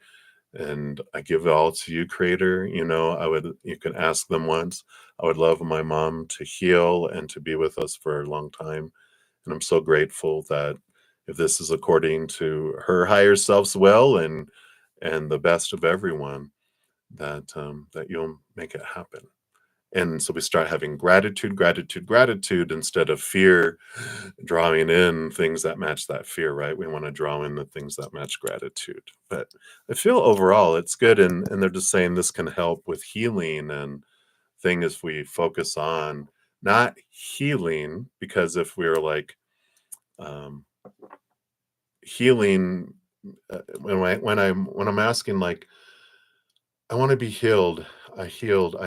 And I give it all to you, Creator. You can ask them once. I would love my mom to heal and to be with us for a long time. And I'm so grateful that if this is according to her higher self's will and the best of everyone, that you'll make it happen. And so we start having gratitude, gratitude, gratitude instead of fear, drawing in things that match that fear, right? We want to draw in the things that match gratitude. But I feel overall it's good. And they're just saying this can help with healing and thing if we focus on not healing, because if we're like um, healing, when I'm asking like, I want to be healed, I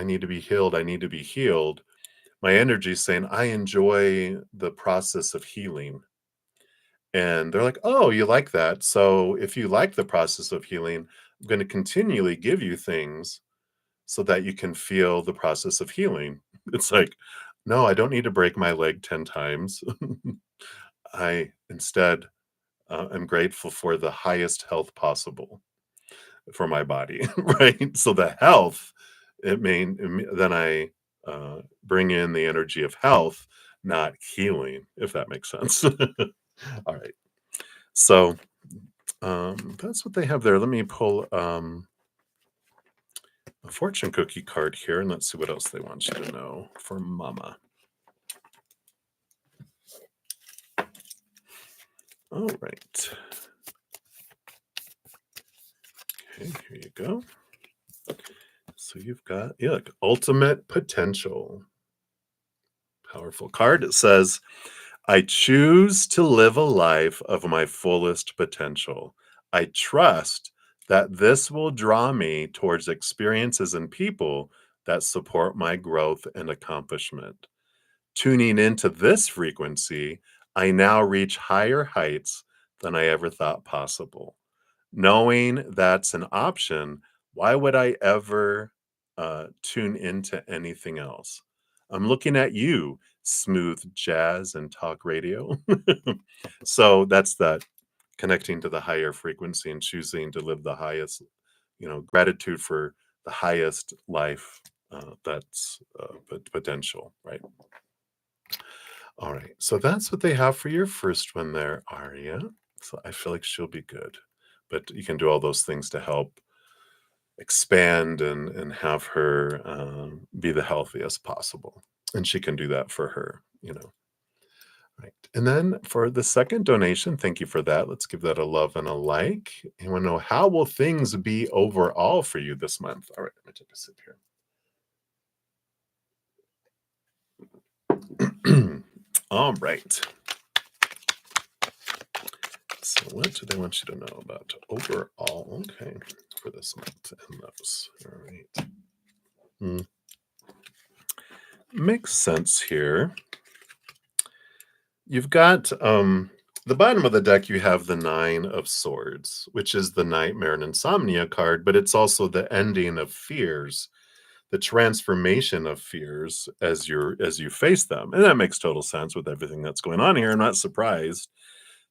need to be healed, I need to be healed, my energy is saying, I enjoy the process of healing. And they're like, oh, you like that. So if you like the process of healing, I'm going to continually give you things so that you can feel the process of healing. It's like, no, I don't need to break my leg 10 times. I instead am grateful for the highest health possible for my body, right? So the health, then I bring in the energy of health, not healing, if that makes sense. All right. So that's what they have there. Let me pull a fortune cookie card here and let's see what else they want you to know for mama. All right. Okay, here you go. So you've got, yeah, like ultimate potential. Powerful card. It says, I choose to live a life of my fullest potential. I trust that this will draw me towards experiences and people that support my growth and accomplishment. Tuning into this frequency, I now reach higher heights than I ever thought possible. Knowing that's an option, why would I ever tune into anything else? I'm looking at you, smooth jazz and talk radio. So that's that connecting to the higher frequency and choosing to live the highest, gratitude for the highest life that's potential, right? All right. So that's what they have for your first one there, Aria. So I feel like she'll be good. But you can do all those things to help expand and have her be the healthiest possible. And she can do that for her. Right. And then for the second donation, thank you for that. Let's give that a love and a like. And want to know, how will things be overall for you this month? All right, let me take a sip here. All right. So what do they want you to know about overall? Okay, for this month and those. All right. Makes sense here. You've got the bottom of the deck, you have the Nine of Swords, which is the nightmare and insomnia card, but it's also the ending of fears, the transformation of fears as you face them. And that makes total sense with everything that's going on here. I'm not surprised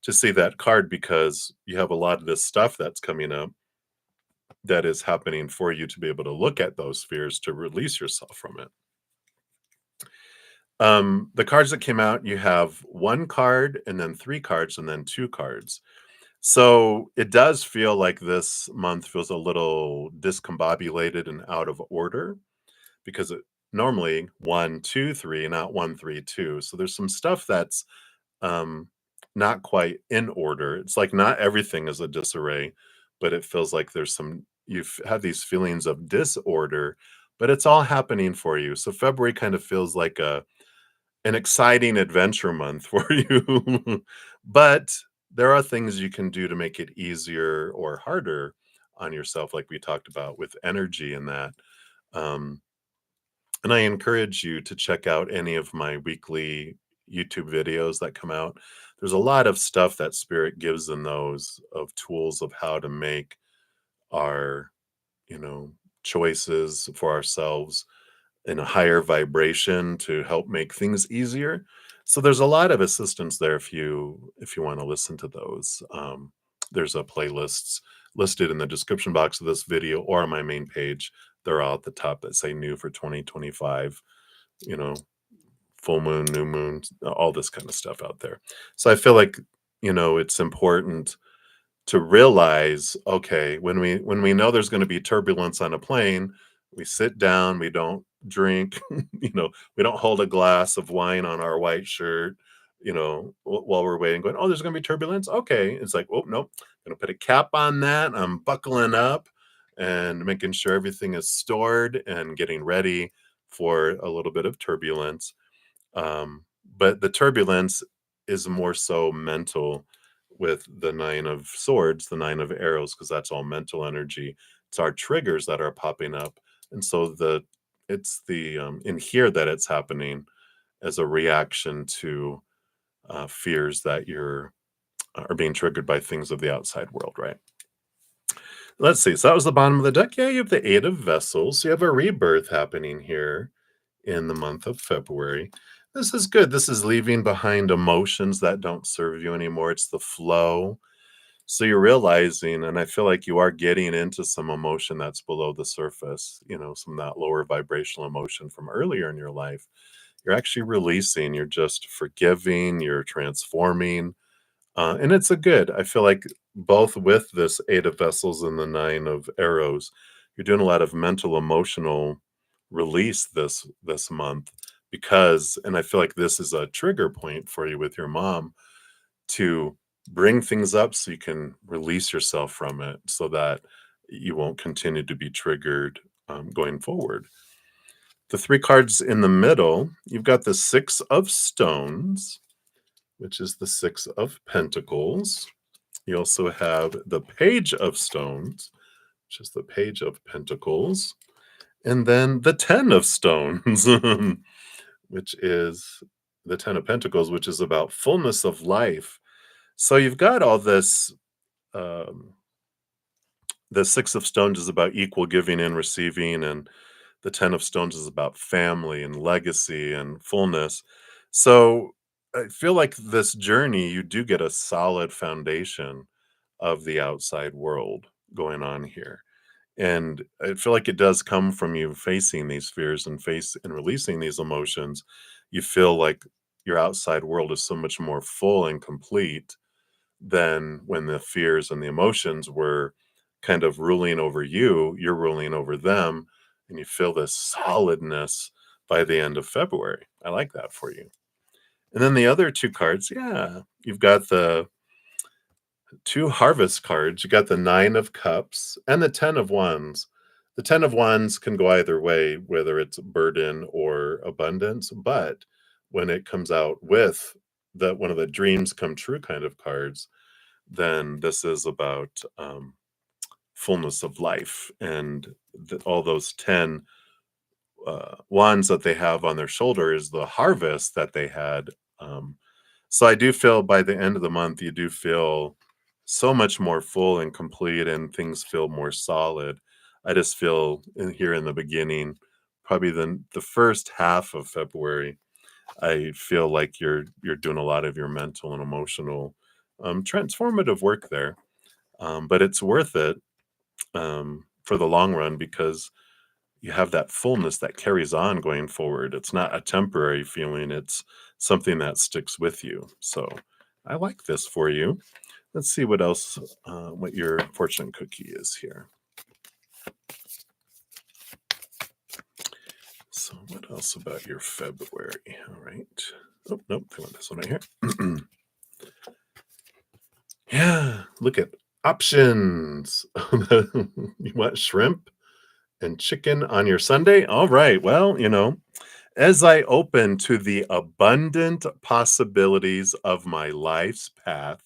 to see that card because you have a lot of this stuff that's coming up that is happening for you to be able to look at those fears to release yourself from it. The cards that came out, you have one card and then three cards and then two cards. So it does feel like this month feels a little discombobulated and out of order because it normally 1, 2, 3, not 1, 3, 2. So there's some stuff that's um not quite in order. It's like not everything is a disarray, but it feels like there's some you've had these feelings of disorder, but it's all happening for you. So February kind of feels like an exciting adventure month for you. But there are things you can do to make it easier or harder on yourself, like we talked about with energy and that. Um, and I encourage you to check out any of my weekly YouTube videos that come out. There's a lot of stuff that Spirit gives in those of tools of how to make our, choices for ourselves in a higher vibration to help make things easier. So there's a lot of assistance there if you want to listen to those. There's a playlists listed in the description box of this video or on my main page. They're all at the top that say new for 2025, you know, full moon, new moon, all this kind of stuff out there. So I feel like, it's important to realize, okay, when we know there's going to be turbulence on a plane, we sit down, we don't drink, we don't hold a glass of wine on our white shirt, while we're waiting, going, oh, there's going to be turbulence. Okay, it's like, oh nope, gonna put a cap on that. I'm buckling up and making sure everything is stored and getting ready for a little bit of turbulence. um, but the turbulence is more so mental with the nine of swords, the nine of arrows, because that's all mental energy. It's our triggers that are popping up. And so it's the in here that it's happening as a reaction to fears that you're are being triggered by things of the outside world, right? Let's see. So that was the bottom of the deck. Yeah, you have the Eight of Vessels. So you have a rebirth happening here in the month of February. This is good. This is leaving behind emotions that don't serve you anymore. It's the flow. So you're realizing, and I feel like you are getting into some emotion that's below the surface, some of that lower vibrational emotion from earlier in your life. You're actually releasing, you're just forgiving, you're transforming. And it's a good, I feel like both with this Eight of Vessels and the Nine of Arrows, you're doing a lot of mental, emotional release this month because, and I feel like this is a trigger point for you with your mom to bring things up so you can release yourself from it so that you won't continue to be triggered going forward. The three cards in the middle, you've got the Six of Stones, which is the Six of Pentacles. You also have the Page of Stones, which is the Page of Pentacles, and then the Ten of Stones, which is the Ten of Pentacles, which is about fullness of life. So you've got all this. Um, the Six of Stones is about equal giving and receiving, and the Ten of Stones is about family and legacy and fullness. So I feel like this journey, you do get a solid foundation of the outside world going on here. And I feel like it does come from you facing these fears and releasing these emotions. You feel like your outside world is so much more full and complete than when the fears and the emotions were kind of ruling over you. You're ruling over them, and you feel this solidness by the end of February. I like that for you. And then the other two cards, yeah, you've got the two harvest cards. You got the Nine of Cups and the Ten of Wands. The Ten of Wands can go either way, whether it's burden or abundance. But when it comes out with the one of the dreams come true kind of cards, then this is about fullness of life and all those 10 wands that they have on their shoulder is the harvest that they had. So I do feel by the end of the month, you do feel so much more full and complete, and things feel more solid. I just feel here in the beginning, probably the first half of February, I feel like you're doing a lot of your mental and emotional transformative work there. But it's worth it for the long run because you have that fullness that carries on going forward. It's not a temporary feeling, it's something that sticks with you. So I like this for you. Let's see what else, what your fortune cookie is here. So, what else about your February? All right. Oh, nope. I want this one right here. Yeah, look at options. You want shrimp and chicken on your Sunday? All right. Well, as I open to the abundant possibilities of my life's path,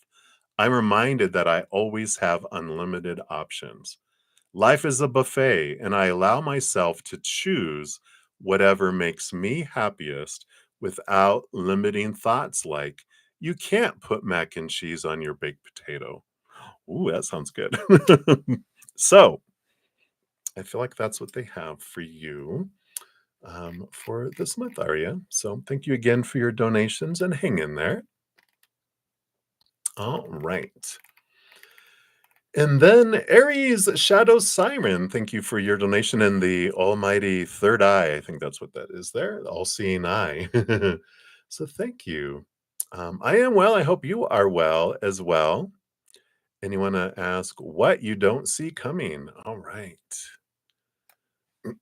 I'm reminded that I always have unlimited options. Life is a buffet, and I allow myself to choose whatever makes me happiest without limiting thoughts like, you can't put mac and cheese on your baked potato. Ooh, that sounds good. So, I feel like that's what they have for you for this month, Arya. So thank you again for your donations and hang in there. All right. And then Aries Shadow Siren, thank you for your donation in the almighty third eye. I think that's what that is there, the all seeing eye. So thank you. I am well. I hope you are well as well. And you want to ask what you don't see coming. All right.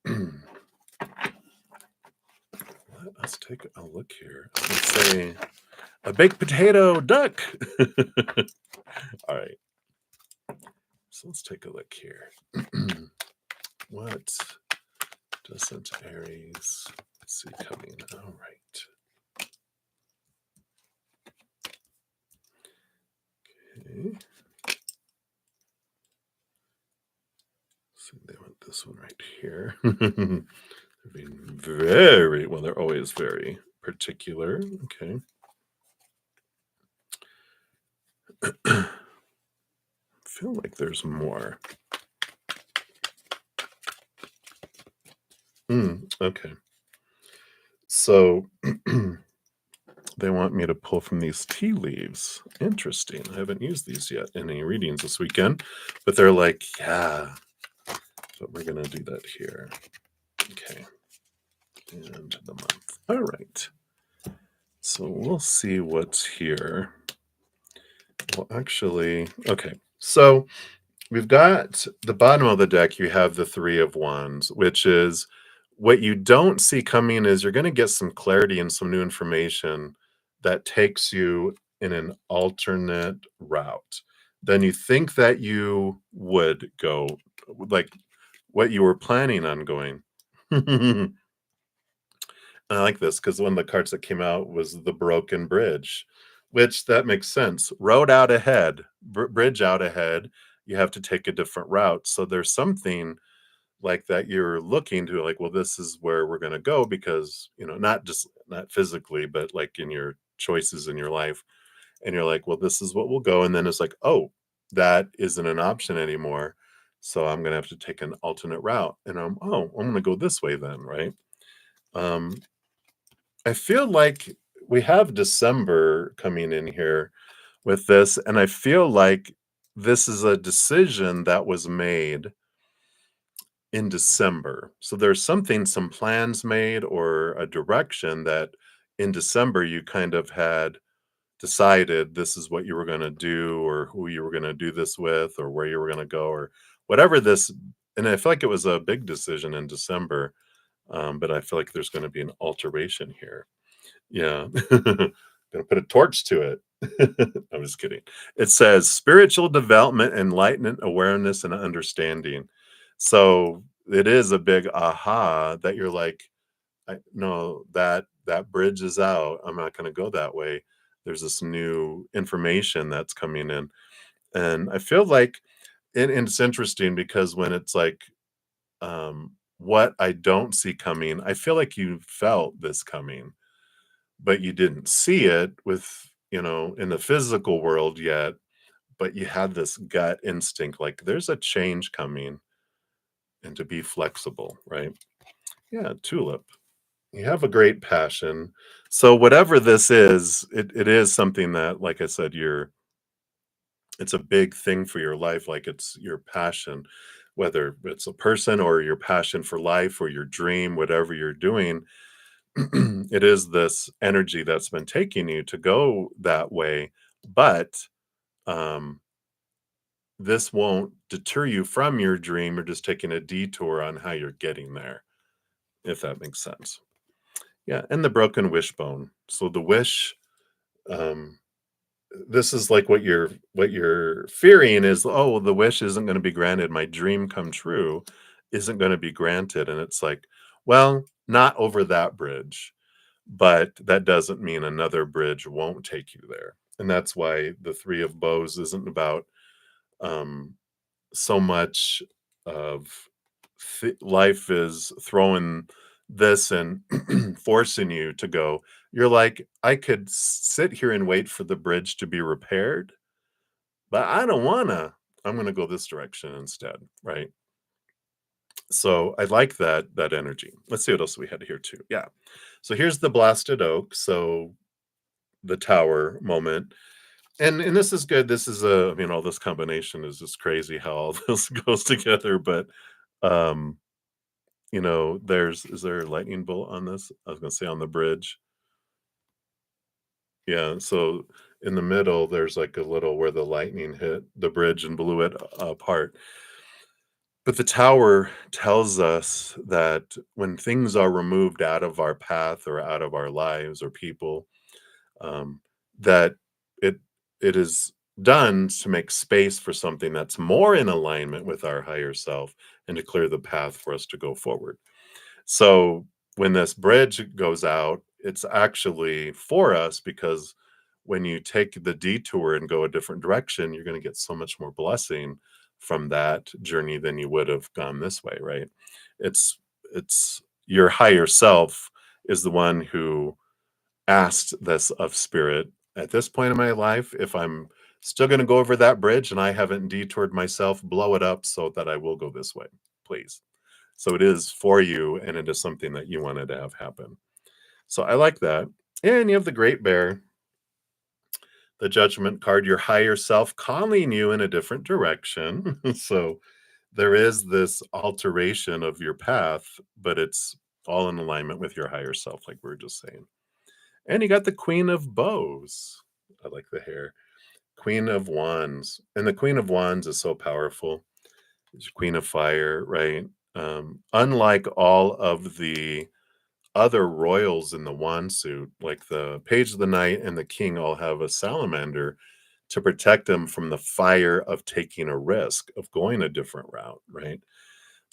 Let us take a look here. Let's say a baked potato duck. All right. So let's take a look here. What doesn't Aries see coming? All right. Okay. So they want this one right here. They're being very well, they're always very particular. Okay. I feel like there's more. Okay. So they want me to pull from these tea leaves. Interesting. I haven't used these yet in any readings this weekend, but they're like, yeah, but we're going to do that here. Okay. And the month. All right. So we'll see what's here. Well, actually, okay. So we've got the bottom of the deck, you have the Three of Wands, which is what you don't see coming is you're going to get some clarity and some new information that takes you in an alternate route than you think that you would go, like what you were planning on going. I like this because one of the cards that came out was the broken bridge, which that makes sense. Road out ahead, bridge out ahead. You have to take a different route. So there's something like that you're looking to, like, well, this is where we're going to go because, not just not physically, but like in your choices in your life. And you're like, well, this is what we'll go. And then it's like, oh, that isn't an option anymore. So I'm going to have to take an alternate route. And I'm going to go this way then, right? Um, I feel like we have December coming in here with this, and I feel like this is a decision that was made in December. So there's some plans made or a direction that in December you kind of had decided this is what you were going to do or who you were going to do this with or where you were going to go or whatever this. And I feel like it was a big decision in December, but I feel like there's going to be an alteration here. Yeah. Gonna put a torch to it. I'm just kidding. It says spiritual development, enlightenment, awareness, and understanding. So it is a big aha that you're like, no, that bridge is out. I'm not gonna go that way. There's this new information that's coming in. And I feel like and it's interesting because when it's like what I don't see coming, I feel like you felt this coming but you didn't see it with, in the physical world yet, but you had this gut instinct like there's a change coming and to be flexible, right? Yeah, tulip. You have a great passion. So whatever this is, it is something that, like I said, it's a big thing for your life, like it's your passion, whether it's a person or your passion for life or your dream, whatever you're doing, it is this energy that's been taking you to go that way, but um, this won't deter you from your dream or just taking a detour on how you're getting there, if that makes sense. Yeah, and the broken wishbone. So the wish, um, this is like what you're fearing is, oh, well, the wish isn't going to be granted. My dream come true isn't going to be granted, and it's like, well, not over that bridge. But that doesn't mean another bridge won't take you there. And that's why the Three of Bows isn't about um, so much of life is throwing this and forcing you to go. You're like, I could sit here and wait for the bridge to be repaired, but I don't wanna. I'm gonna go this direction instead, right? So I like that energy. Let's see what else we had here too. Yeah. So here's the blasted oak. So the tower moment. And this is good. This is all this combination is just crazy how all this goes together. But um, is there a lightning bolt on this? I was gonna say on the bridge. Yeah, so in the middle, there's like a little where the lightning hit the bridge and blew it apart. But the tower tells us that when things are removed out of our path or out of our lives or people, um, that it it is done to make space for something that's more in alignment with our higher self and to clear the path for us to go forward. So when this bridge goes out, it's actually for us because when you take the detour and go a different direction, you're going to get so much more blessing from that journey than you would have gone this way, right? It's your higher self is the one who asked this of spirit at this point in my life. If I'm still going to go over that bridge and I haven't detoured myself, blow it up so that I will go this way, please. So it is for you, and it is something that you wanted to have happen. So I like that. And you have the Great Bear, the Judgment card, your higher self calling you in a different direction. So there is this alteration of your path, but it's all in alignment with your higher self, like we were just saying. And you got the Queen of Bows. I like the hair. Queen of Wands. And the Queen of Wands is so powerful. She's Queen of Fire, right? Unlike all of the other royals in the wand suit, like the Page of the Night and the King, all have a salamander to protect them from the fire of taking a risk, of going a different route, right?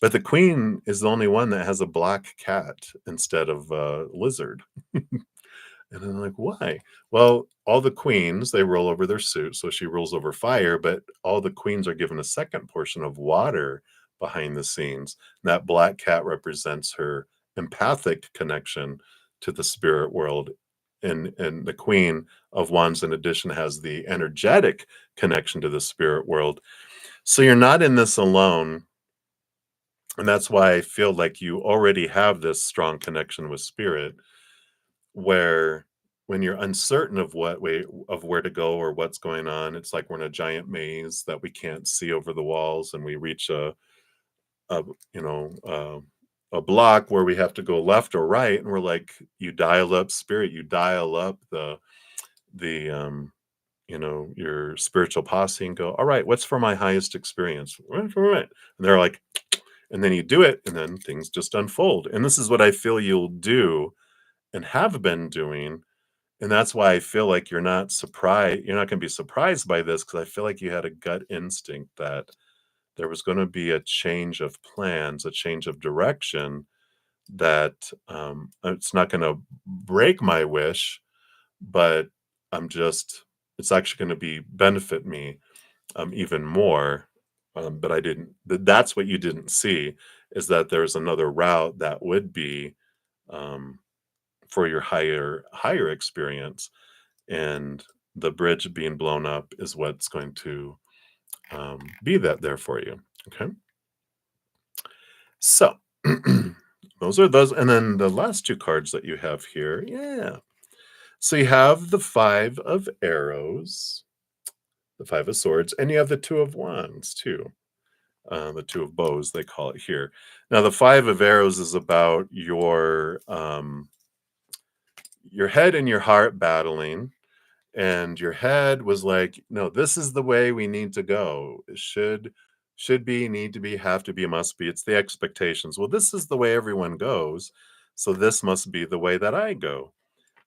But the Queen is the only one that has a black cat instead of a lizard. And I'm like, why? Well, all the queens, they roll over their suit. So she rolls over fire, but all the queens are given a second portion of water behind the scenes. That black cat represents her empathic connection to the spirit world. And the Queen of Wands, in addition, has the energetic connection to the spirit world. So you're not in this alone. And that's why I feel like you already have this strong connection with spirit where when you're uncertain of what way of where to go or what's going on, it's like we're in a giant maze that we can't see over the walls, and we reach a you know a block where we have to go left or right, and we're like, you dial up spirit, you dial up the your spiritual posse and go, all right, what's for my highest experience? And they're like, and then you do it, and then things just unfold. And this is what I feel you'll do and have been doing, and that's why I feel like you're not gonna be surprised by this, because I feel like you had a gut instinct that there was gonna be a change of plans, a change of direction that, it's not gonna break my wish, but I'm just it's actually gonna be benefit me, even more, but that's what you didn't see, is that there's another route that would be, um, for your higher experience, and the bridge being blown up is what's going to be that there for you. Okay, so those are those, and then the last two cards that you have here, yeah. So you have the Five of Arrows, the Five of Swords, and you have the Two of Wands too. The Two of Bows, they call it here. Now, the Five of Arrows is about your head and your heart battling, and your head was like, no, this is the way we need to go. It should be, need to be, have to be, must be. It's the expectations. Well, this is the way everyone goes, so this must be the way that I go.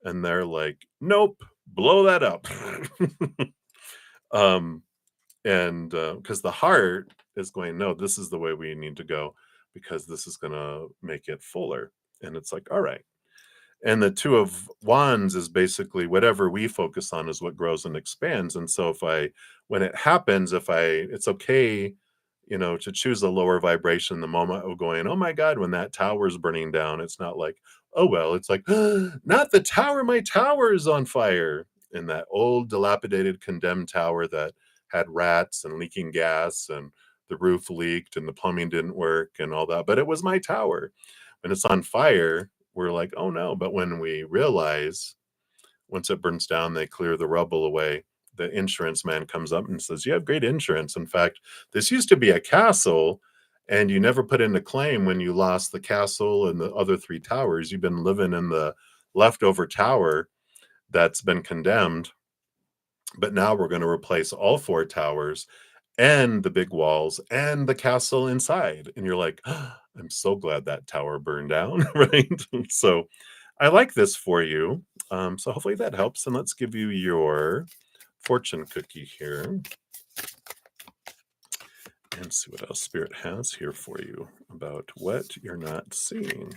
And they're like, nope, blow that up. um and because the heart is going, no, this is the way we need to go, because this is going to make it fuller. And it's like, all right. And the Two of Wands is basically whatever we focus on is what grows and expands. And so when it happens, it's okay, to choose a lower vibration in the moment of going, oh my God, when that tower is burning down, it's not like, oh, well, it's like, not the tower, my tower is on fire. In that old dilapidated condemned tower that had rats and leaking gas, and the roof leaked and the plumbing didn't work and all that, but it was my tower. When it's on fire, we're like, oh no. But when we realize, once it burns down, they clear the rubble away. The insurance man comes up and says, you have great insurance. In fact, this used to be a castle, and you never put in a claim when you lost the castle and the other three towers. You've been living in the leftover tower, that's been condemned, but now we're going to replace all four towers and the big walls and the castle inside. And you're like, I'm so glad that tower burned down, right? So I like this for you. So hopefully that helps. And let's give you your fortune cookie here and see what else Spirit has here for you about what you're not seeing.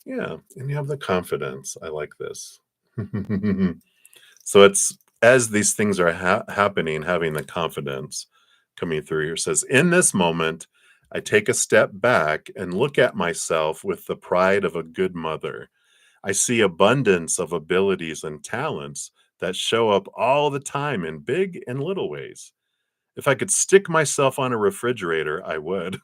Yeah, and you have the confidence. I like this. So it's as these things are happening, having the confidence coming through here says, in this moment, I take a step back and look at myself with the pride of a good mother. I see abundance of abilities and talents that show up all the time in big and little ways. If I could stick myself on a refrigerator, I would.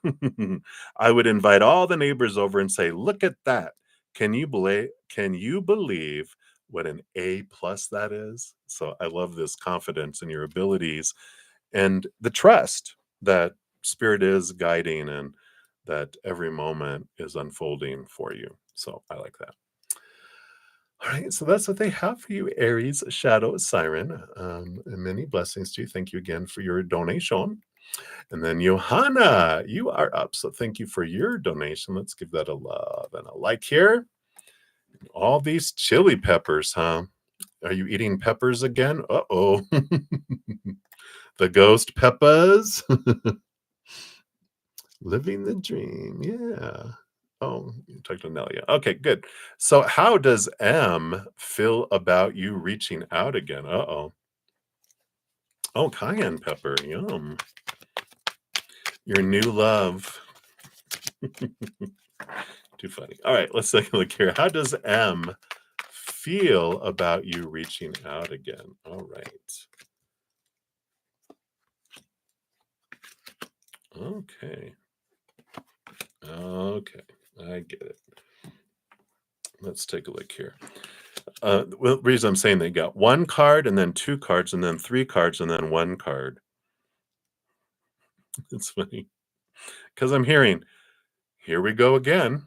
I would invite all the neighbors over and say, "Look at that. Can you believe what an A plus that is?" So I love this confidence in your abilities and the trust that spirit is guiding and that every moment is unfolding for you. So I like that. All right, so that's what they have for you, Aries Shadow Siren. And many blessings to you. Thank you again for your donation. And then Johanna, you are up. So thank you for your donation. Let's give that a love and a like here. All these chili peppers, huh? Are you eating peppers again? Uh-oh. The ghost peppers. Living the dream. Yeah. Oh, you talked to Nelia. Okay, good. So how does M feel about you reaching out again? Uh-oh. Oh, cayenne pepper. Yum. Your new love. Too funny. All right, let's take a look here. How does M feel about you reaching out again? All right. Okay. Okay. I get it. Let's take a look here. Well, the reason I'm saying they got one card and then two cards and then three cards and then one card. It's funny because I'm hearing, here we go again.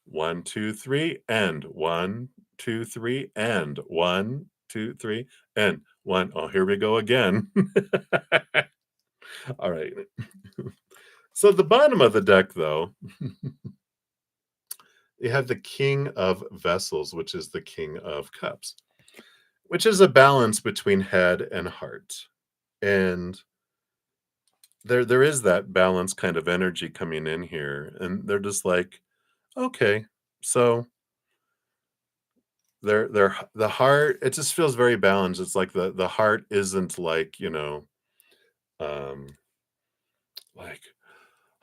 1, 2, 3, and 1, 2, 3, and 1, 2, 3, and 1. Oh, here we go again. All right. So the bottom of the deck, though, you have the King of Vessels, which is the King of Cups, which is a balance between head and heart. And there is that balance kind of energy coming in here. And they're just like, okay, so the heart, it just feels very balanced. It's like the heart isn't like, um, like,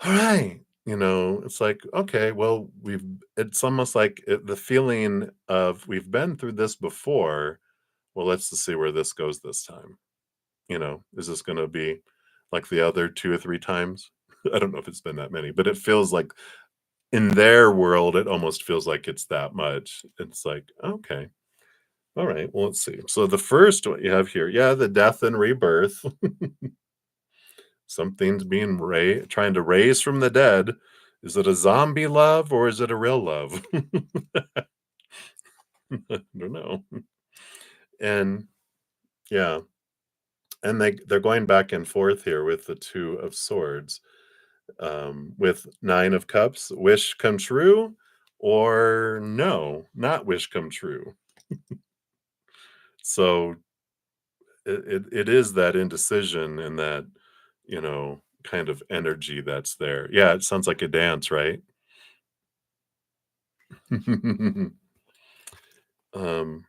all right, it's like, okay, well, it's almost like the feeling of we've been through this before. Well, let's just see where this goes this time. Is this going to be like the other two or three times? I don't know if it's been that many, but it feels like in their world, it almost feels like it's that much. It's like, okay, all right, well, let's see. So the first what you have here, yeah, the death and rebirth. Something's being trying to raise from the dead. Is it a zombie love or is it a real love? I don't know. And yeah, and they're going back and forth here with the two of swords. With nine of cups, wish come true or no, not wish come true. So it is that indecision and that kind of energy that's there. Yeah, it sounds like a dance, right? um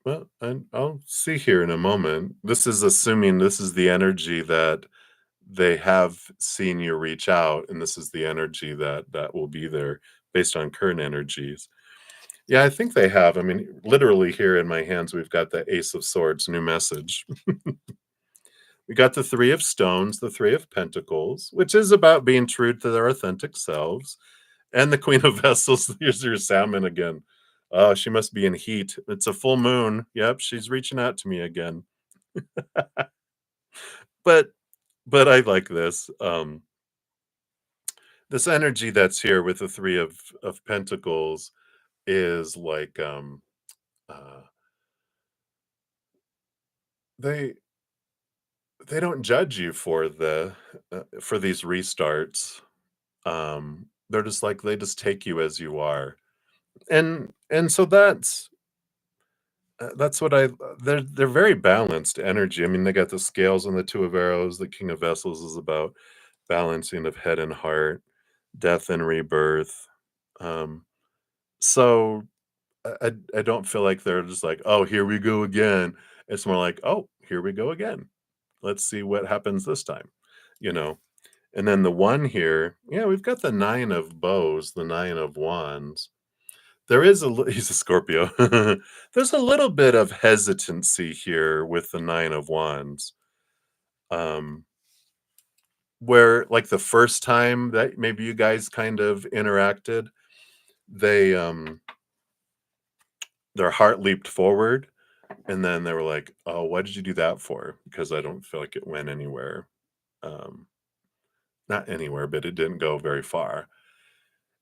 well, I'll see here in a moment. This is assuming this is the energy that they have seen you reach out, and this is the energy that will be there based on current energies. Yeah, I think they have. I mean, literally here in my hands, we've got the Ace of Swords, new message. We got the Three of Stones, the Three of Pentacles, which is about being true to their authentic selves, and the Queen of Vessels. Here's your salmon again. Oh, she must be in heat. It's a full moon. Yep, she's reaching out to me again. But I like this. This energy that's here with the Three of Pentacles is like uh they they don't judge you for these restarts. They're just like they just take you as you are. And so that's what I they're very balanced energy. I mean, they got the scales and the two of arrows. The king of vessels is about balancing of head and heart, death and rebirth. Um, so I don't feel like they're just like, oh, here we go again. It's more like, oh, here we go again. Let's see what happens this time, you know. And then the one here, yeah, we've got the nine of bows, the nine of wands. There is he's a Scorpio. There's a little bit of hesitancy here with the nine of wands. Um, where like the first time that maybe you guys kind of interacted, they their heart leaped forward and then they were like, "Oh, why did you do that for?" Because I don't feel like it went anywhere. Um, not anywhere, but it didn't go very far.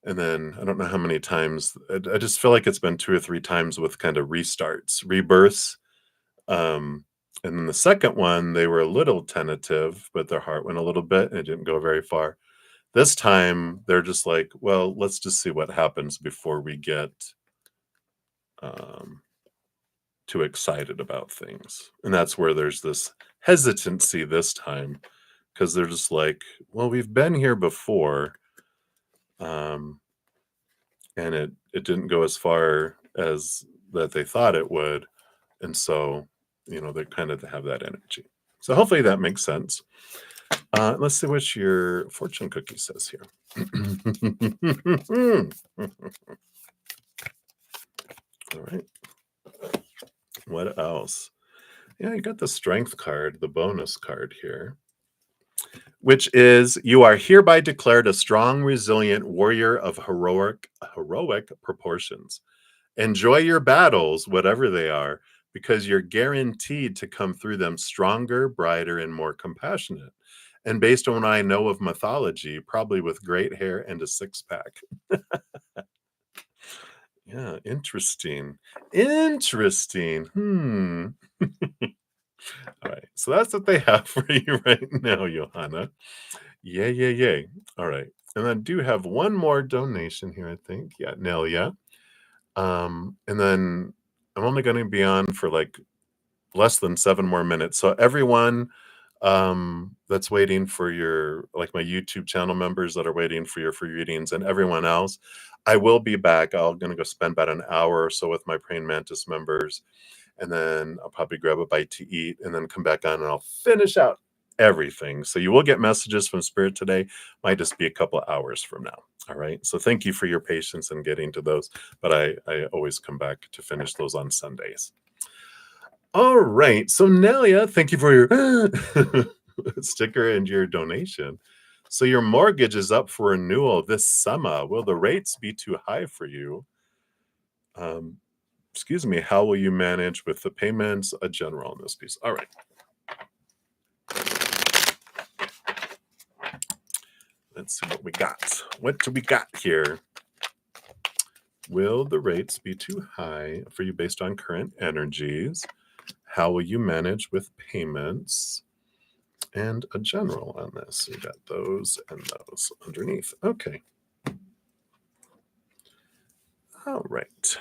And then I don't know how many times. I just feel like it's been two or three times with kind of restarts, rebirths. Um, and then the second one, they were a little tentative, but their heart went a little bit and it didn't go very far. This time, they're just like, well, let's just see what happens before we get um, too excited about things. And that's where there's this hesitancy this time because they're just like, well, we've been here before. Um, and it didn't go as far as that they thought it would, and so they kind of have that energy. So hopefully that makes sense. Let's see what your fortune cookie says here. All right, what else? Yeah, you got the strength card, the bonus card here, which is you are hereby declared a strong, resilient warrior of heroic proportions. Enjoy your battles, whatever they are, because you're guaranteed to come through them stronger, brighter, and more compassionate. And based on what I know of mythology, probably with great hair and a six pack. Yeah, interesting. Interesting. All right. So that's what they have for you right now, Johanna. Yay, yay, yay. All right. And I do have one more donation here, I think. Yeah, Nelia. And then I'm only going to be on for like less than 7 more minutes. So everyone that's waiting for your like my YouTube channel members that are waiting for your free readings and everyone else, I will be back. I'm going to go spend about an hour or so with my Praying Mantis members, and then I'll probably grab a bite to eat and then come back on and I'll finish out everything. So you will get messages from Spirit today. Might just be a couple of hours from now. All right. So thank you for your patience in getting to those. But I always come back to finish those on Sundays. All right. So Nelia, thank you for your sticker and your donation. So your mortgage is up for renewal this summer. Will the rates be too high for you? Excuse me, how will you manage with the payments? A general on this piece. All right. Let's see what we got. What do we got here? Will the rates be too high for you based on current energies? How will you manage with payments? And a general on this. We got those and those underneath. Okay. All right.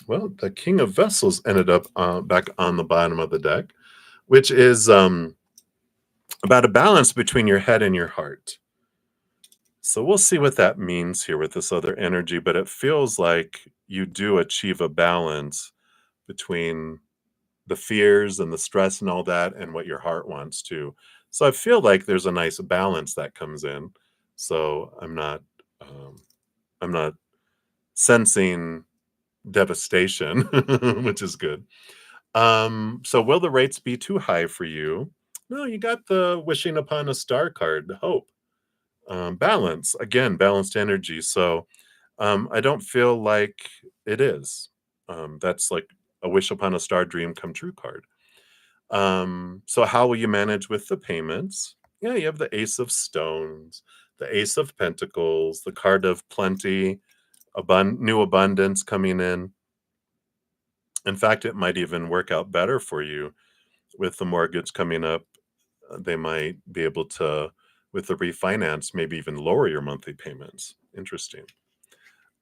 Well, the King of Vessels ended up back on the bottom of the deck, which is about a balance between your head and your heart. So we'll see what that means here with this other energy, but it feels like you do achieve a balance between the fears and the stress and all that and what your heart wants to. So I feel like there's a nice balance that comes in. So I'm not sensing devastation, which is good. So will the rates be too high for you? No, you got the wishing upon a star card, the hope. Balance, again, balanced energy. So I don't feel like it is. That's like a wish upon a star dream come true card. So how will you manage with the payments? Yeah, you have the Ace of Stones, the Ace of Pentacles, the card of plenty, new abundance coming in. In fact, it might even work out better for you with the mortgage coming up, they might be able to, with the refinance, maybe even lower your monthly payments. Interesting.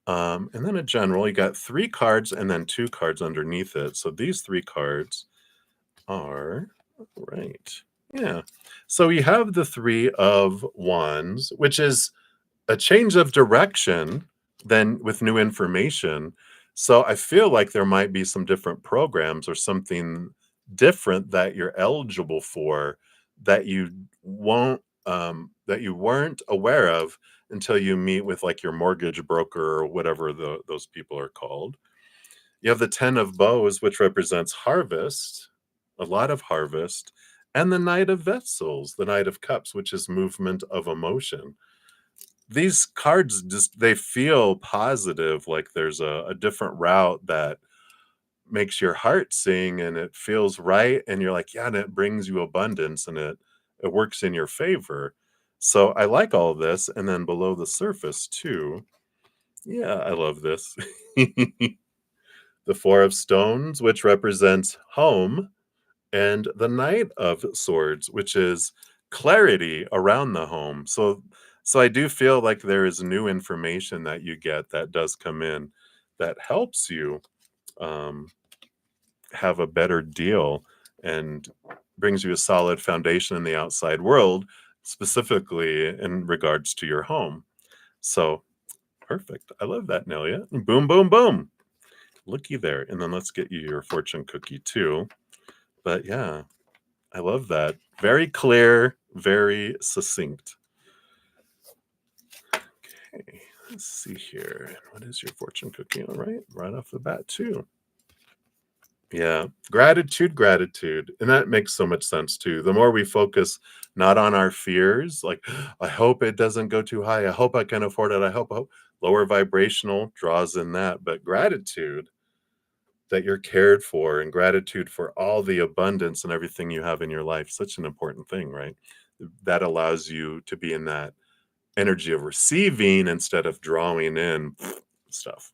And then a general, you got 3 cards and then 2 cards underneath it. So these 3 cards are right. Yeah. So you have the 3 of wands, which is a change of direction then with new information. So I feel like there might be some different programs or something different that you're eligible for that you won't that you weren't aware of until you meet with like your mortgage broker or whatever those people are called. You have the 10 of bows, which represents harvest, a lot of harvest, and the knight of vessels, the knight of cups, which is movement of emotion. These cards just they feel positive, like there's a different route that makes your heart sing and it feels right, and you're like, yeah, and it brings you abundance and it works in your favor. So I like all of this. And then below the surface too. Yeah, I love this. The 4 of stones, which represents home, and the knight of swords, which is clarity around the home. So I do feel like there is new information that you get that does come in that helps you um, have a better deal and brings you a solid foundation in the outside world, specifically in regards to your home. So perfect. I love that, Nelia. Boom, boom, boom. Looky there. And then let's get you your fortune cookie too. But yeah, I love that. Very clear, very succinct. Okay, let's see here. What is your fortune cookie? All right off the bat too. Yeah, gratitude, gratitude. And that makes so much sense too. The more we focus not on our fears, like, I hope it doesn't go too high. I hope I can afford it. I hope lower vibrational draws in that. But gratitude that you're cared for and gratitude for all the abundance and everything you have in your life, such an important thing, right? That allows you to be in that energy of receiving instead of drawing in stuff.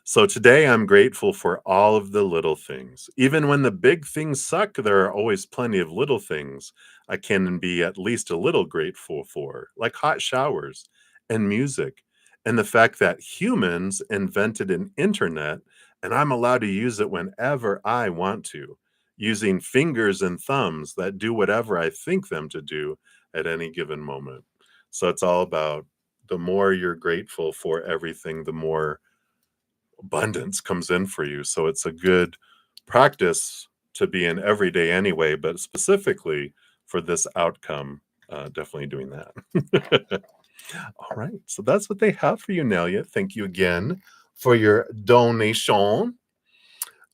So today I'm grateful for all of the little things. Even when the big things suck, there are always plenty of little things I can be at least a little grateful for, like hot showers and music, and the fact that humans invented an internet and I'm allowed to use it whenever I want to, using fingers and thumbs that do whatever I think them to do at any given moment. So it's all about the more you're grateful for everything, the more abundance comes in for you. So it's a good practice to be in every day anyway, but specifically for this outcome, definitely doing that. All right. So that's what they have for you, Nelia. Thank you again for your donation.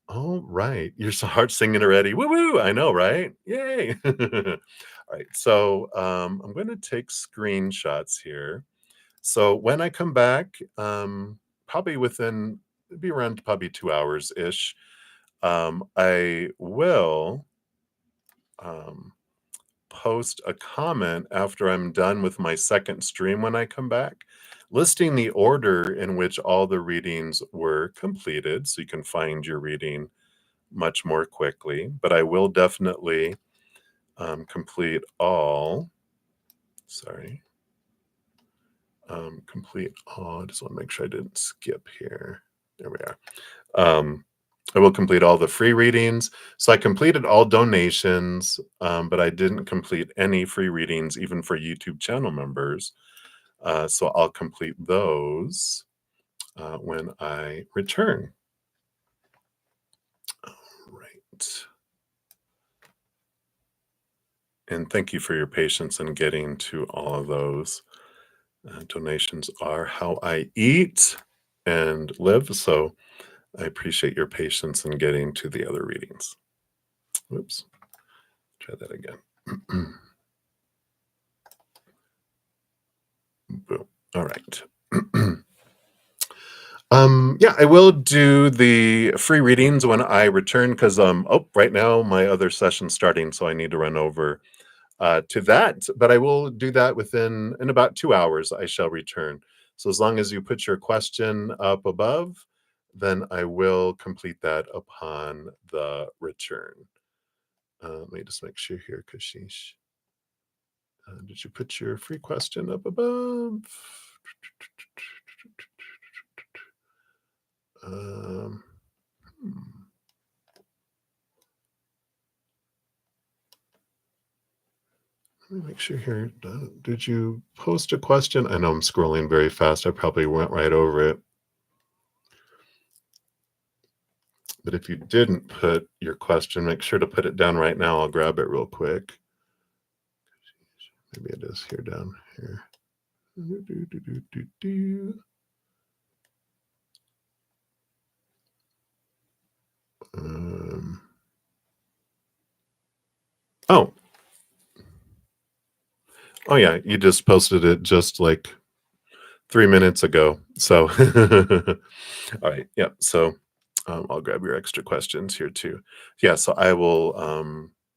All right. You're so hard singing already. Woo woo. I know, right? Yay. All right. So I'm going to take screenshots here. So when I come back, probably within it'd be around probably 2 hours ish, I will um, post a comment after I'm done with my second stream when I come back, listing the order in which all the readings were completed, so you can find your reading much more quickly. But I will definitely complete all. Sorry. Complete all. I just want to make sure I didn't skip here. There we are. I will complete all the free readings. So I completed all donations, but I didn't complete any free readings, even for YouTube channel members. So I'll complete those when I return. All right. And thank you for your patience in getting to all of those. Donations are how I eat and live. So I appreciate your patience in getting to the other readings. Whoops. Try that again. Boom. All right. Yeah, I will do the free readings when I return because right now my other session's starting, so I need to run over to that. But I will do that in about 2 hours. I shall return. So as long as you put your question up above, then I will complete that upon the return. Let me just make sure here, Kashish. Did you put your free question up above? Um, hmm. Let me make sure here. Did you post a question? I know I'm scrolling very fast. I probably went right over it. But if you didn't put your question, make sure to put it down right now. I'll grab it real quick. Maybe it is here down here. Um, oh, oh yeah, you just posted it just like 3 minutes ago. So, all right, yeah. So, I'll grab your extra questions here too. Yeah, so I will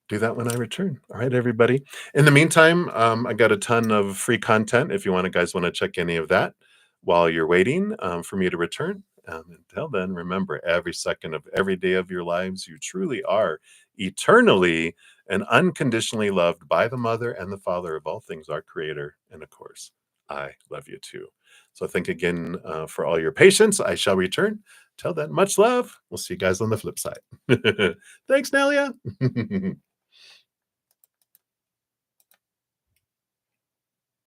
do that when I return. All right, everybody. In the meantime, I got a ton of free content if you guys want to check any of that while you're waiting for me to return. Until then, remember every second of every day of your lives, you truly are eternally and unconditionally loved by the mother and the father of all things, our creator. And of course, I love you too. So thank again for all your patience. I shall return. Till then, much love. We'll see you guys on the flip side. Thanks, Nelia.